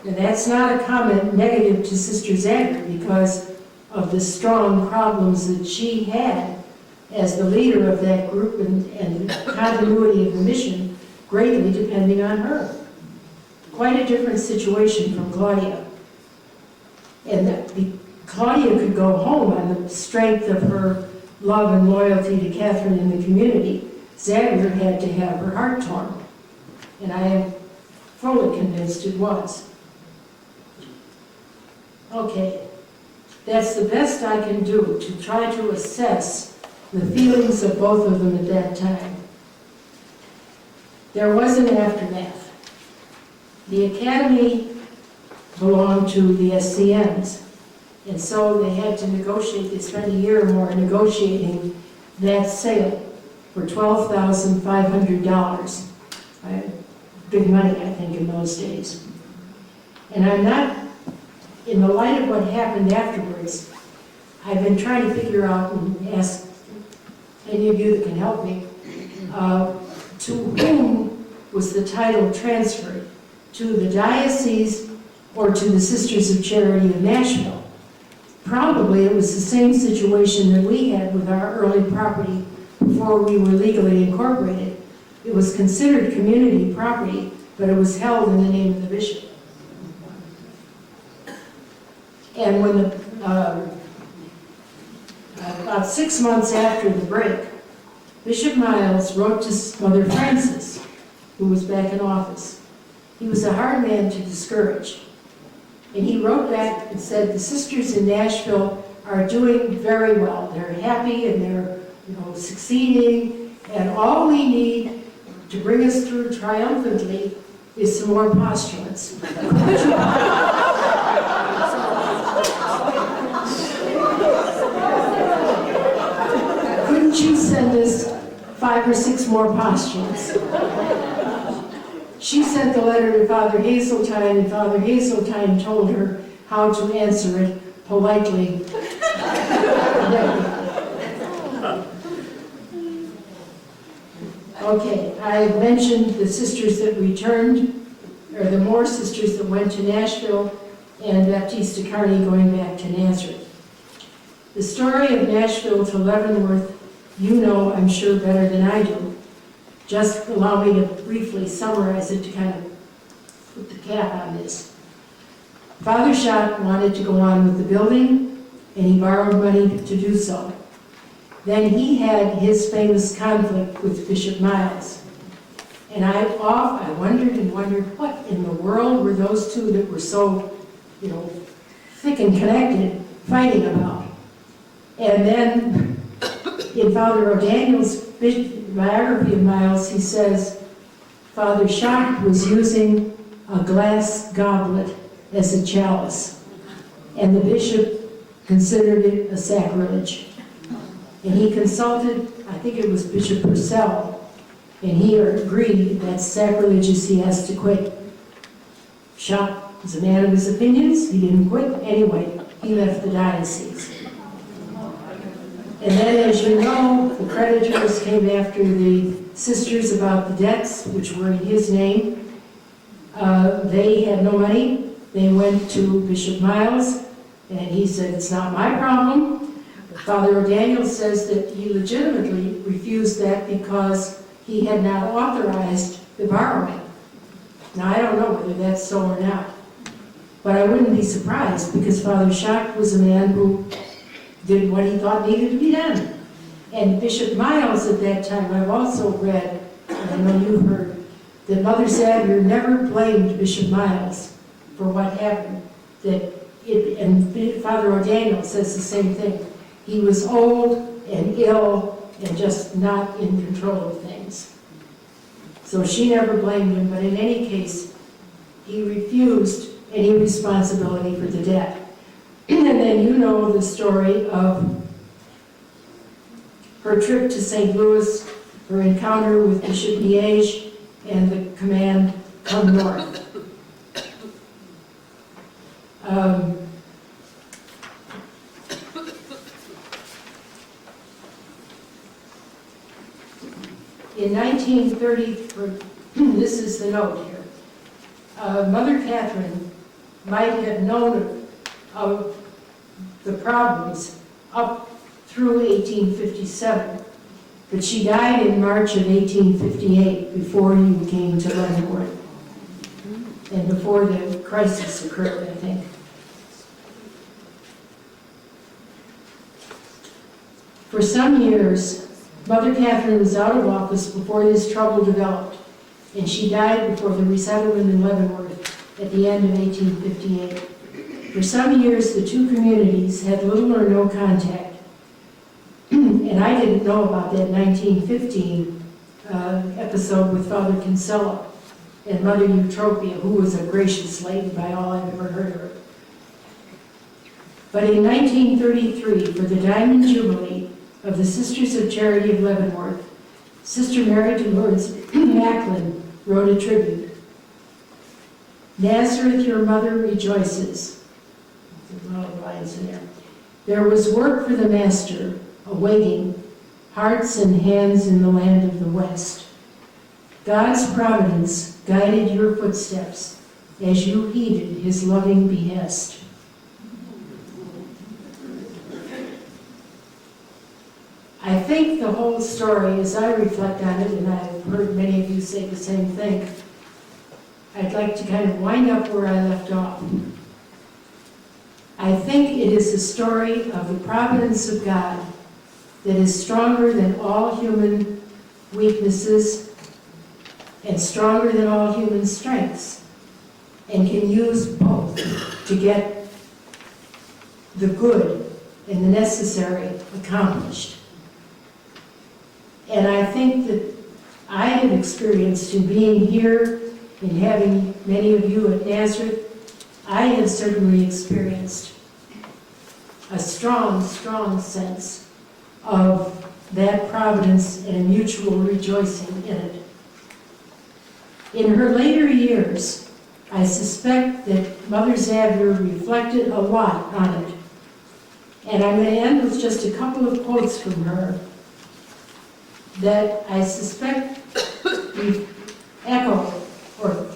And that's not a comment negative to Sister Xavier because of the strong problems that she had as the leader of that group and the continuity of the mission greatly depending on her. Quite a different situation from Claudia. And Claudia could go home on the strength of her love and loyalty to Catherine and the community. Xavier had to have her heart torn. And I am fully convinced it was. Okay, that's the best I can do to try to assess the feelings of both of them at that time. There was an aftermath. The academy belonged to the SCMs, and so they had to negotiate. They spent a year or more negotiating that sale for $12,500. Big money, I think, in those days. And I'm not, in the light of what happened afterwards, I've been trying to figure out and ask any of you that can help me, to whom was the title transferred? To the diocese or to the Sisters of Charity of Nashville? Probably it was the same situation that we had with our early property before we were legally incorporated. It was considered community property, but it was held in the name of the bishop. And when about 6 months after the break, Bishop Miles wrote to Mother Frances, who was back in office. He was a hard man to discourage. And he wrote back and said, the sisters in Nashville are doing very well. They're happy and they're succeeding. And all we need to bring us through triumphantly is some more postulants. Couldn't you send us 5 or 6 more postulants? She sent the letter to Father Hazeltine, and Father Hazeltine told her how to answer it politely. Okay, I mentioned the sisters that returned, or the more sisters that went to Nashville, and Baptista Carney going back to Nazareth. The story of Nashville to Leavenworth, you know, I'm sure, better than I do. Just allow me to briefly summarize it to kind of put the cap on this. Father Schott wanted to go on with the building, and he borrowed money to do so. Then he had his famous conflict with Bishop Miles. And I wondered and wondered what in the world were those two that were so, thick and connected fighting about. And then in Father O'Daniel's biography of Miles, he says, Father Schott was using a glass goblet as a chalice, and the bishop considered it a sacrilege. And he consulted, I think it was Bishop Purcell, and he agreed that's sacrilegious, he has to quit. Schott was a man of his opinions, he didn't quit. Anyway, he left the diocese. And then, as you know, the creditors came after the sisters about the debts, which were in his name. They had no money. They went to Bishop Miles, and he said, it's not my problem. Father O'Daniel says that he legitimately refused that because he had not authorized the borrowing. Now, I don't know whether that's so or not, but I wouldn't be surprised because Father Schott was a man who did what he thought needed to be done. And Bishop Miles at that time, I've also read, and I know you've heard, that Mother Xavier never blamed Bishop Miles for what happened. And Father O'Daniel says the same thing. He was old and ill and just not in control of things. So she never blamed him, but in any case, he refused any responsibility for the debt. And then you know the story of her trip to St. Louis, her encounter with Bishop Liege, and the command, come north. In 1930, this is the note here, Mother Catherine might have known of the problems up through 1857, but she died in March of 1858 before you came to Leavenworth and before the crisis occurred, I think. For some years, Mother Catherine was out of office before this trouble developed, and she died before the resettlement in Leavenworth at the end of 1858. For some years, the two communities had little or no contact, and I didn't know about that 1915 episode with Father Kinsella and Mother Eutropia, who was a gracious lady by all I've ever heard of her. But in 1933, for the Diamond Jubilee of the Sisters of Charity of Leavenworth, Sister Mary Dolores Macklin wrote a tribute. Nazareth, your mother rejoices. There's a lot of lines in there. There was work for the Master, awaiting hearts and hands in the land of the West. God's providence guided your footsteps as you heeded his loving behest. I think the whole story, as I reflect on it, and I've heard many of you say the same thing, I'd like to kind of wind up where I left off. I think it is a story of the providence of God that is stronger than all human weaknesses and stronger than all human strengths, and can use both to get the good and the necessary accomplished. And I think that I have experienced in being here and having many of you at Nazareth, I have certainly experienced a strong, strong sense of that providence and a mutual rejoicing in it. In her later years, I suspect that Mother Xavier reflected a lot on it. And I'm going to end with just a couple of quotes from her that I suspect echo or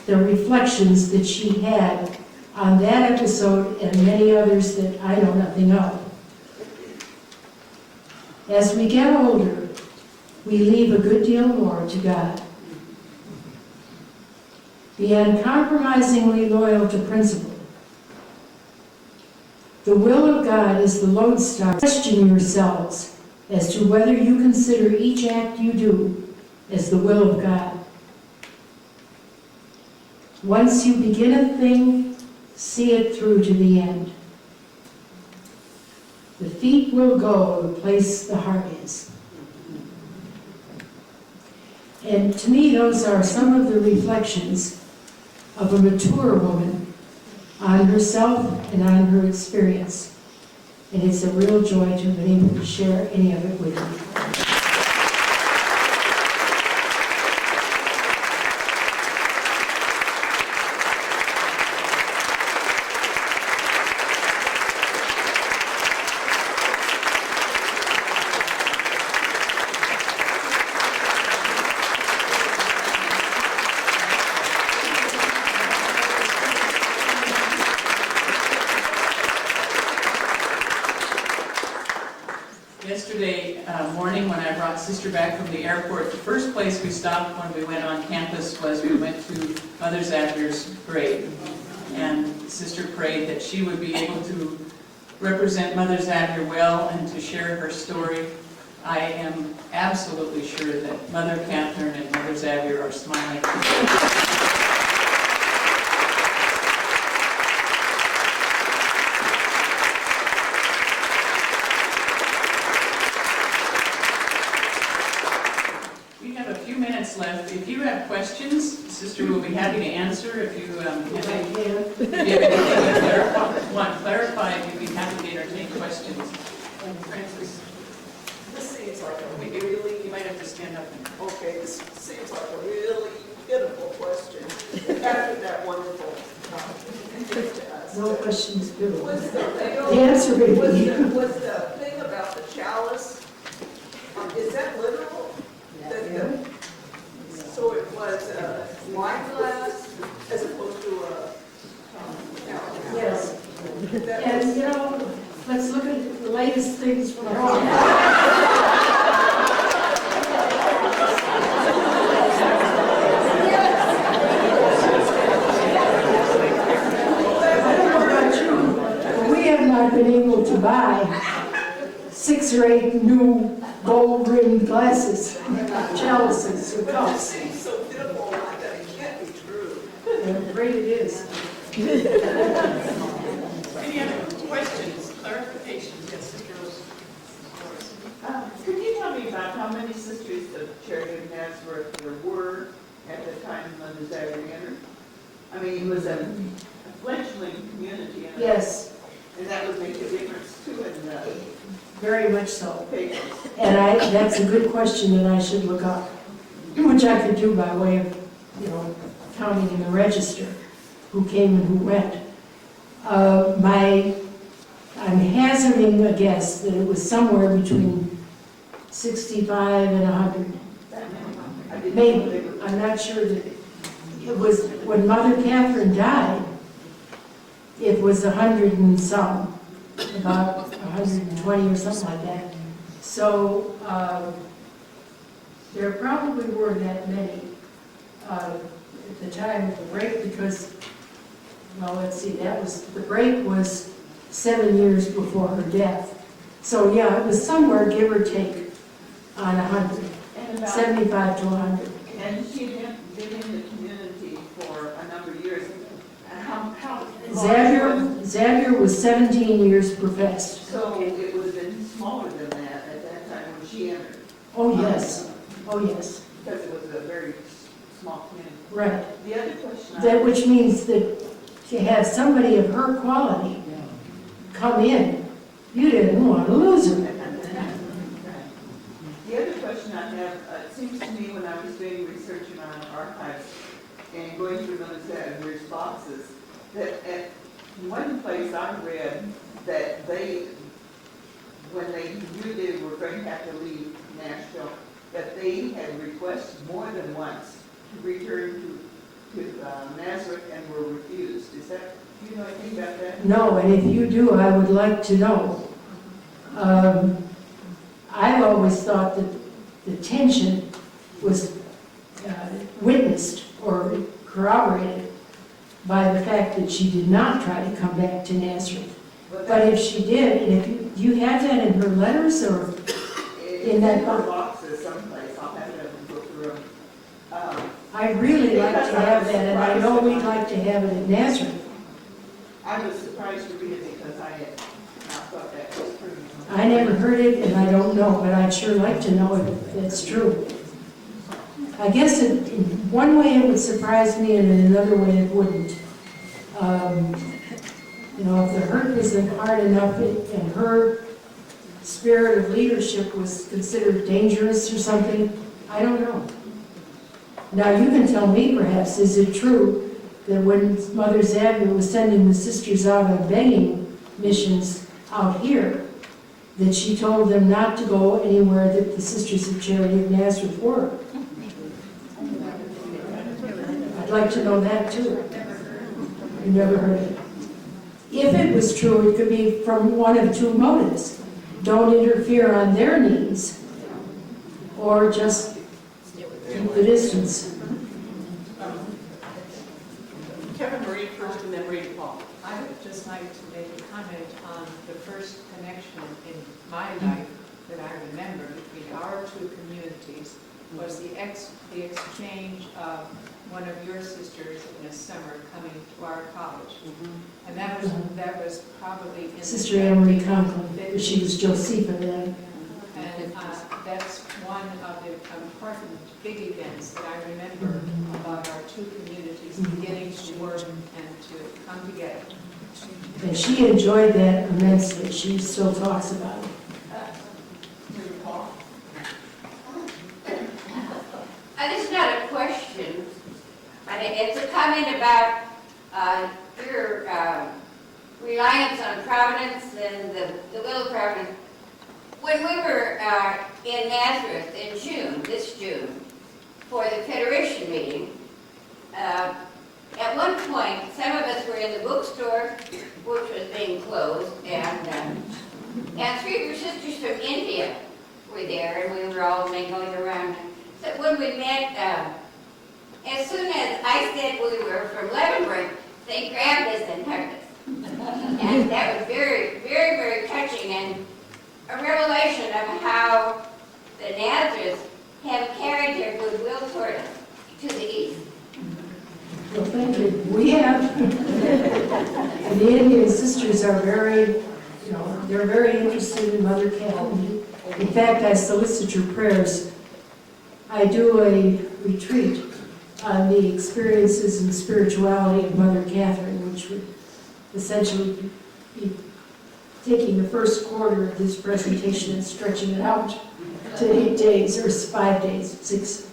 the reflections that she had on that episode and many others that I know nothing of. As we get older, we leave a good deal more to God. Be uncompromisingly loyal to principle. The will of God is the lodestar. Question yourselves as to whether you consider each act you do as the will of God. Once you begin a thing, see it through to the end. The feet will go the place the heart is. And to me, those are some of the reflections of a mature woman on herself and on her experience. And it's a real joy to have been able to share any of it with you. Yesterday morning when I brought Sister back from the airport, the first place we stopped when we went on campus was we went to Mother Xavier's grave. And Sister prayed that she would be able to represent Mother Xavier well and to share her story. I am absolutely sure that Mother Catherine and Mother Xavier are smiling. Left. If you have questions, Sister will be happy to answer. If you have anything you want clarified, we'd be happy to entertain questions. Francis, This seems like a you might have to stand up. okay. This seems like a really pitiful question. After that wonderful No questions, good. Was the answer would was be- was the thing about the chalice? Is that literal? That so it was a wine glass as opposed to a And, you know, let's look at the latest things from home. I don't know about you, but we have not been able to buy 6 or 8 new gold-rimmed glasses, chalices, or But it cups. seems so pitiful that it can't be true. I'm afraid it is. Any other questions, clarifications? Yes, Sister Rose. Could you tell me about how many sisters of Charity of Nazareth there were at the time Mother Xavier entered? I mean, it was a fledgling community, Yes, and that would make a difference too in the very much so. papers. And that's a good question that I should look up, which I could do by way of, you know, counting in the register who came and who went. I'm hazarding a guess that it was somewhere between 65 and 100. I didn't know they Maybe, were. I'm not sure that, it was, when Mother Catherine died, it was 100 and some, about 120 or something like that. So, there probably were that many at the time of the break, because, well, let's see, the break was 7 years before her death. So, yeah, it was somewhere, give or take, on 100, And about, 75 to 100. and she had been in the community for a number of years. How Xavier was 17 years professed. So it would have been smaller than that at that time when she entered, Oh, yes, oh, yes, because it was a very small community. right. The other question That, which means that to have somebody of her quality come in, you didn't want to lose her. The other question I have, it seems to me when I was doing research around archives and going through those various boxes, that at one place I read that they, when they knew they were going to have to leave Nashville, that they had requested more than once to return to Nazareth and were refused. Is that, do you know anything about that? No, and if you do, I would like to know. I've always thought that the tension was witnessed or corroborated by the fact that she did not try to come back to Nazareth. But if she did, and if you have that in her letters or in that her book? boxes someplace, I'll have to go through them. I'd really like to have that, and I know we'd like to have it in Nazareth. I was surprised to read it because I thought that was true. I never heard it, and I don't know, but I'd sure like to know if it's true. I guess in one way it would surprise me, and in another way it wouldn't. You know, if the hurt isn't hard enough, and her spirit of leadership was considered dangerous or something, I don't know. Now, you can tell me perhaps, is it true that when Mother Xavier was sending the sisters out on begging missions out here, that she told them not to go anywhere that the Sisters of Charity of Nazareth were? I'd like to know that too. You never heard it. If it was true, it could be from one of two motives. Don't interfere on their needs, or just keep the distance. Kevin, Marie first, and then Marie Paul. I would just like to make a comment on the first connection in my life that I remember between our two communities was the exchange of one of your sisters in the summer coming to our college. And that was probably in Sister Anne-Marie Conklin, she was Josepha then. And that's one of the important big events that I remember about our two communities beginning to work and to come together. And she enjoyed that immensely. She still talks about it. This is not a question, but it's a comment about your reliance on Providence and the will of Providence. When we were in Nazareth in June, this June, for the Federation meeting, at one point, some of us were in the bookstore, which was being closed, and 3 of your sisters from India were there, and we were all mingling around. So when we met, as soon as I said we were from Leavenworth, they grabbed us and hugged us. And that was very, very, very touching, and a revelation of how the Nazareth have carried their goodwill toward us to the east. Well, thank you. We have, and the Indian sisters are very, they're very interested in Mother Catherine. In fact, I solicit your prayers. I do a retreat on the experiences and spirituality of Mother Catherine, which would essentially be taking the first quarter of this presentation and stretching it out to 8 days, or 5 days, 6.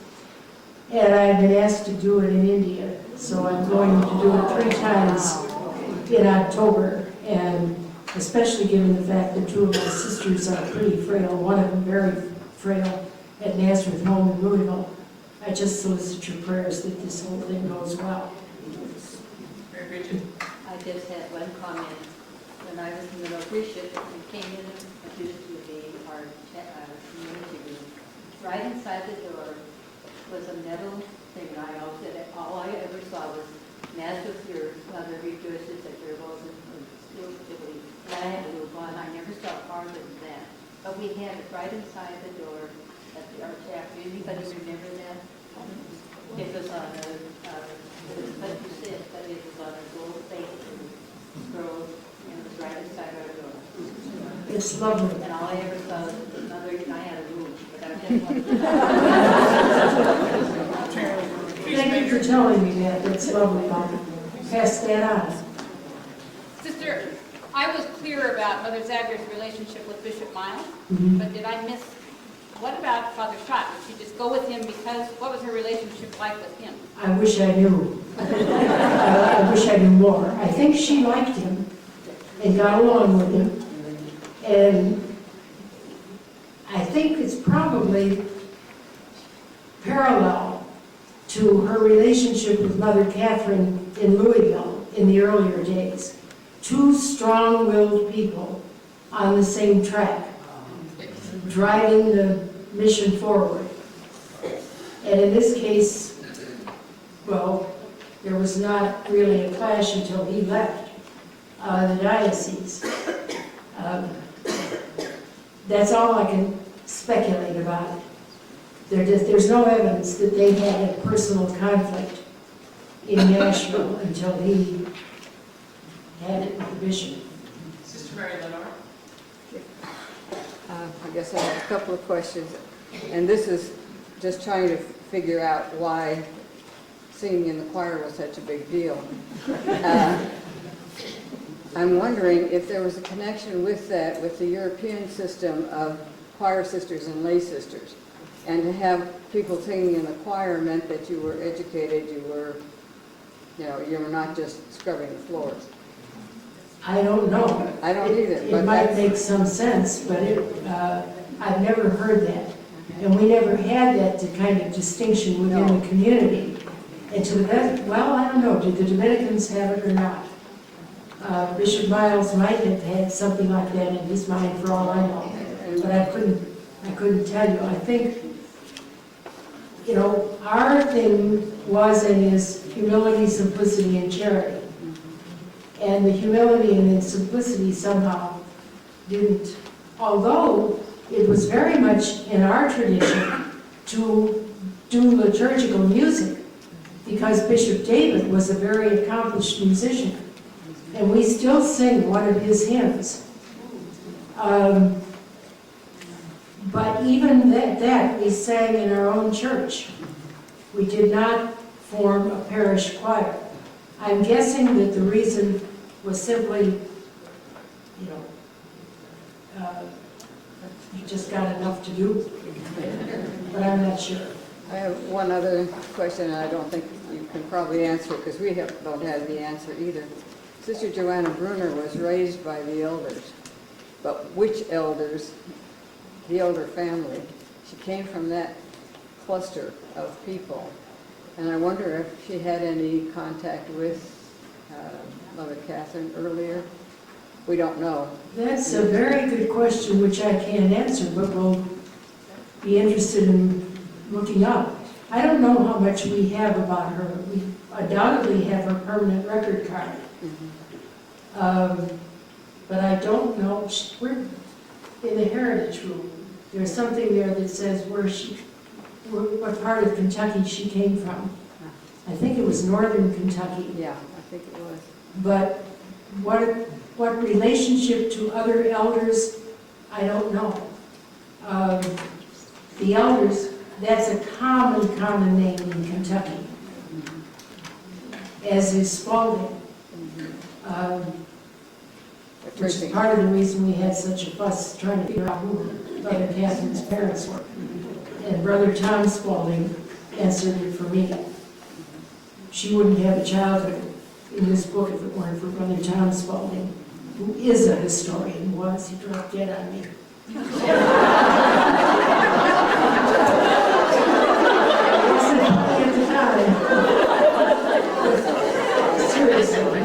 And I've been asked to do it in India, so I'm going to do it 3 times in October. And especially given the fact that 2 of my sisters are pretty frail, one of them very frail, at Nazareth home in Louisville, I just solicit your prayers that this whole thing goes well. I just had one comment. When I was in the novitiate, we came in and introduced to be our community room. Right inside the door was a metal thing. All I ever saw was Nazareth, your mother rejoices that your rose and still Jubilee. And I had a little one. I never saw farther than that. But we had it right inside the door at our chapter. Anybody remember that? It was on a, like you said, but it was on a gold plate scroll, and it was right inside our door. It's lovely. And all I ever saw was the mother, and I had a room, but I just wanted to. Thank you for telling me that. That's lovely, Mom. Pass that on. Sister, I was clear about Mother Xavier's relationship with Bishop Miles, but did I miss, what about Father Schott? Did she just go with him because, what was her relationship like with him? I wish I knew. I wish I knew more. I think she liked him and got along with him. And I think it's probably parallel to her relationship with Mother Catherine in Louisville in the earlier days. 2 strong-willed people on the same track, driving the mission forward. And in this case, well, there was not really a clash until he left the diocese. That's all I can speculate about it. There's no evidence that they had a personal conflict in Nashville until he had it with the bishop. Sister Mary Lenore? I guess I have a couple of questions, and this is just trying to figure out why singing in the choir was such a big deal. I'm wondering if there was a connection with that, with the European system of choir sisters and lay sisters, and to have people singing in the choir meant that you were educated, you were not just scrubbing the floors. I don't know. I don't either. It might make some sense, but I've never heard that. And we never had that kind of distinction within the community. And to the best, well, I don't know, did the Dominicans have it or not? Bishop Miles might have had something like that in his mind for all I know, but I couldn't tell you. I think, our thing was and is humility, simplicity, and charity. And the humility and the simplicity somehow didn't, although it was very much in our tradition to do liturgical music, because Bishop David was a very accomplished musician, and we still sing one of his hymns. But even that we sang in our own church. We did not form a parish choir. I'm guessing that the reason was simply, you just got enough to do, but I'm not sure. I have one other question, and I don't think you can probably answer it because we don't have the answer either. Sister Joanna Bruner was raised by the elders, but which elders? The elder family. She came from that cluster of people, and I wonder if she had any contact with Mother Catherine earlier, We don't know. That's a very good question, which I can't answer, but we'll be interested in looking up. I don't know how much we have about her. We undoubtedly have her permanent record card. But I don't know, we're in the Heritage Room. There's something there that says what part of Kentucky she came from. I think it was northern Kentucky. Yeah, I think it was. But what relationship to other elders, I don't know. The elders, that's a common name in Kentucky, as is Spaulding. Which is part of the reason we had such a fuss trying to figure out who Brother Catherine's parents were. And Brother Tom Spaulding answered it for me. She wouldn't have a childhood in this book if it weren't for Brother Tom Spaulding, who is a historian, he dropped dead on me. At the time. Seriously.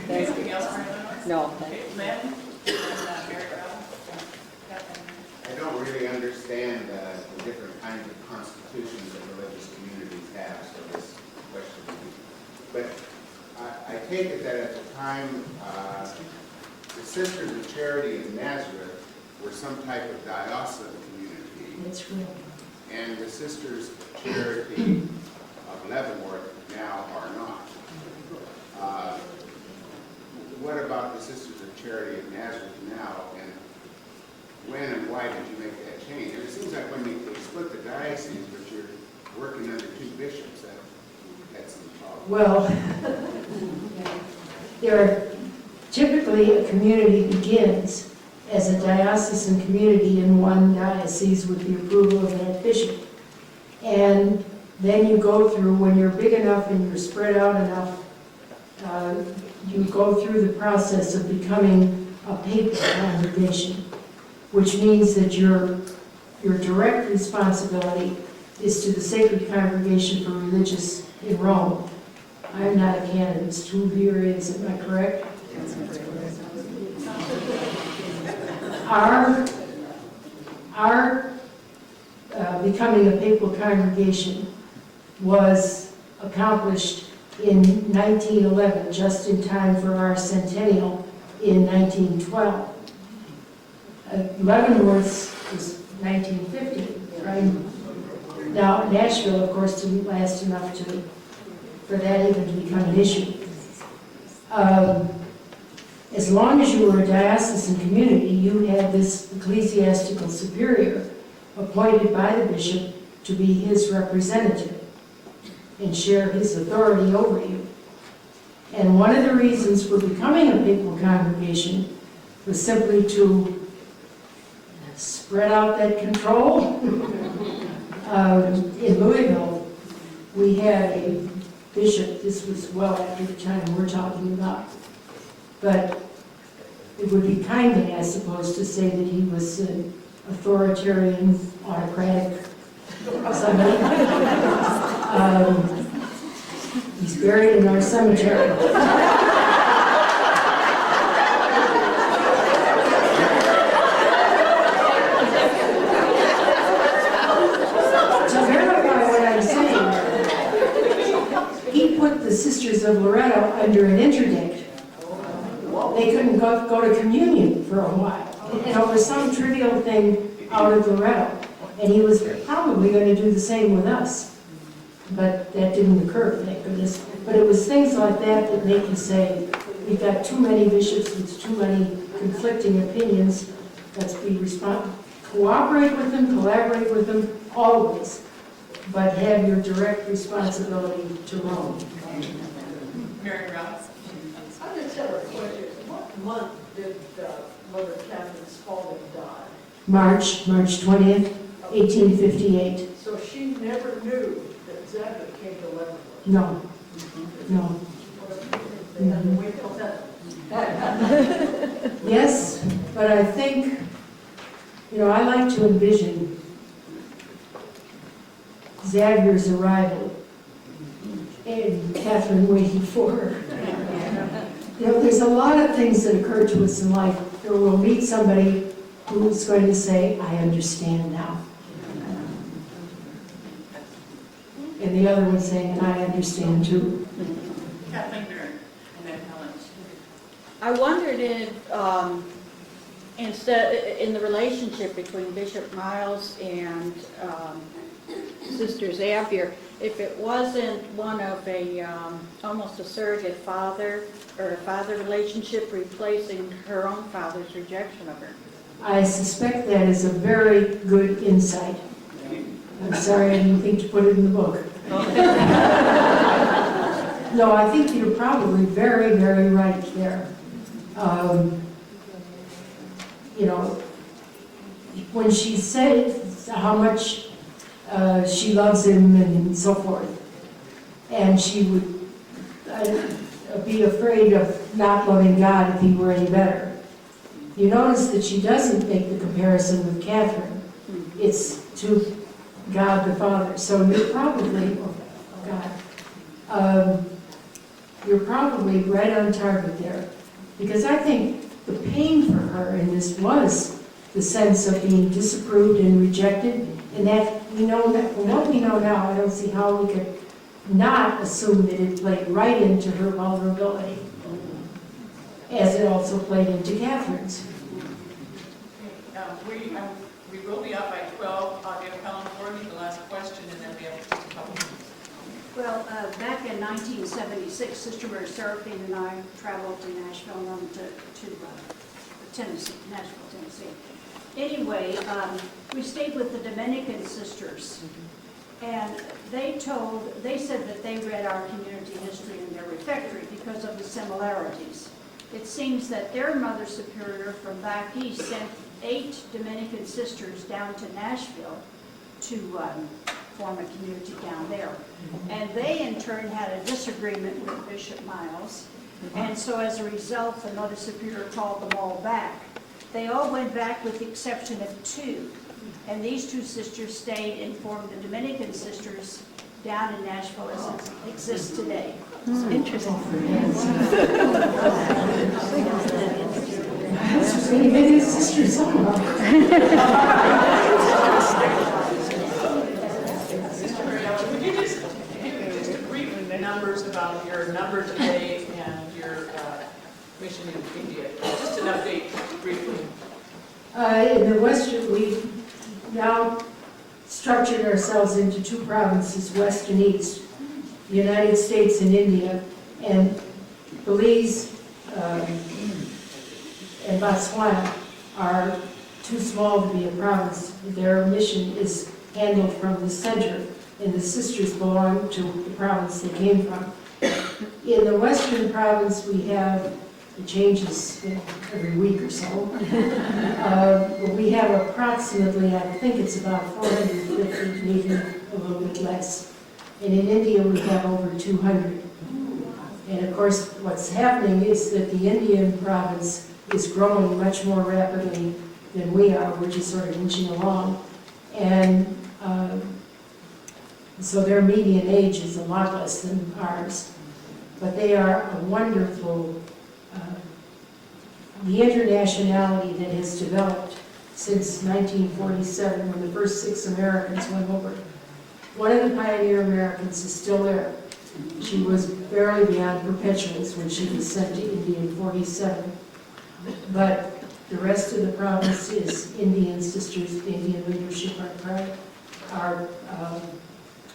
Anything else, Marilyn? No. Okay, Lynn, and Mary Rose, and Catherine. I don't really understand the different kinds of constitutions that religious communities have, so this question. But I take it that at the time, the Sisters of Charity in Nazareth were some type of diocesan community, That's right. and the Sisters of Charity of Leavenworth now are not. What about the Sisters of Charity of Nazareth now, and when and why did you make that change? And it seems like when they split the diocese, but you're working under two bishops, that had some problems. Well, typically a community begins as a diocesan community in one diocese with the approval of that bishop. And then you go through, when you're big enough and you're spread out enough, you go through the process of becoming a papal congregation, which means that your direct responsibility is to the Sacred Congregation for Religious in Rome. I'm not a canon, it's two periods, am I correct? Our becoming a papal congregation was accomplished in 1911, just in time for our centennial in 1912. Leavenworth's was 1950, right? Now, Nashville, of course, didn't last enough for that even to become an issue. As long as you were a diocesan community, you had this ecclesiastical superior appointed by the bishop to be his representative and share his authority over you. And one of the reasons for becoming a papal congregation was simply to spread out that control. In Louisville, we had a bishop, this was well after the time we're talking about, but it would be kindly, I suppose, to say that he was an authoritarian, autocratic somebody. He's buried in our cemetery. To verify what I'm saying, he put the Sisters of Loretto under an interdict. They couldn't go to communion for a while. And it was some trivial thing out of Loretto. And he was probably going to do the same with us. But that didn't occur, thank goodness. But it was things like that that make you say, we've got too many bishops with too many conflicting opinions. Let's be responsible. Cooperate with them, collaborate with them, always. But have your direct responsibility to Rome. Mary Rose. I just have a question. What month did Mother Catherine Spaulding die? March 20th, 1858. So she never knew that Xavier came to Leavenworth. No. They had to wait till then. Yes, but I think, I like to envision Xavier's arrival and Catherine waiting for her. You know, there's a lot of things that occur to us in life where we'll meet somebody who's going to say, I understand now. And the other one saying, and I understand too. Kathleen Byrne, and then Helen. I wondered if, instead, in the relationship between Bishop Miles and Sister Xavier, if it wasn't one of a, almost a surrogate father or a father relationship replacing her own father's rejection of her. I suspect that is a very good insight. I'm sorry, I didn't think to put it in the book. No, I think you're probably very, very right there. You know, when she said how much she loves him and so forth, and she would be afraid of not loving God if he were any better. You notice that she doesn't make the comparison with Catherine. It's to God the Father. So you're probably, you're probably right on target there. Because I think the pain for her in this was the sense of being disapproved and rejected, and that we know that from what we know now, I don't see how we could not assume that it played right into her vulnerability, as it also played into Catherine's. We will be up by 12. I'll give Helen Ford the last question, and then we have just a couple minutes. Well, back in 1976, Sister Mary Seraphine and I traveled to Nashville and to Tennessee, Nashville, Tennessee. Anyway, we stayed with the Dominican sisters, and they said that they read our community history in their refectory because of the similarities. It seems that their Mother Superior from back east sent 8 Dominican sisters down to Nashville to form a community down there. And they in turn had a disagreement with Bishop Miles. And so as a result, the Mother Superior called them all back. They all went back with the exception of 2. And these 2 sisters stayed and formed the Dominican Sisters down in Nashville as it exists today. Interesting. Maybe sisters somehow. Sister Mary Ellen, would you just give just a brief numbers about your number today and your mission in India? Just an update briefly. In the Western, we've now structured ourselves into 2 provinces, West and East, the United States and India, and Belize and Botswana are too small to be a province. Their mission is handled from the center, and the sisters belong to the province they came from. In the Western province, we have, it changes every week or so, but we have approximately, I think it's about 450, maybe a little bit less. And in India, we have over 200. And of course, what's happening is that the Indian province is growing much more rapidly than we are. We're just sort of inching along. And so their median age is a lot less than ours. But they are a wonderful, the internationality that has developed since 1947 when the first 6 Americans went over. One of the pioneer Americans is still there. She was barely beyond perpetuals when she was sent to India in 47. But the rest of the province is Indian sisters, the Indian leadership. Our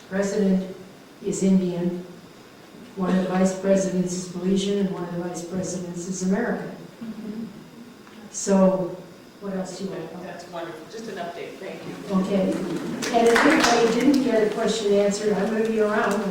president is Indian. One of the vice presidents is Belizean, and one of the vice presidents is American. So, what else do you want to know? That's wonderful. Just an update. Thank you. Okay. And if anybody didn't get a question answered, I'm going to be around.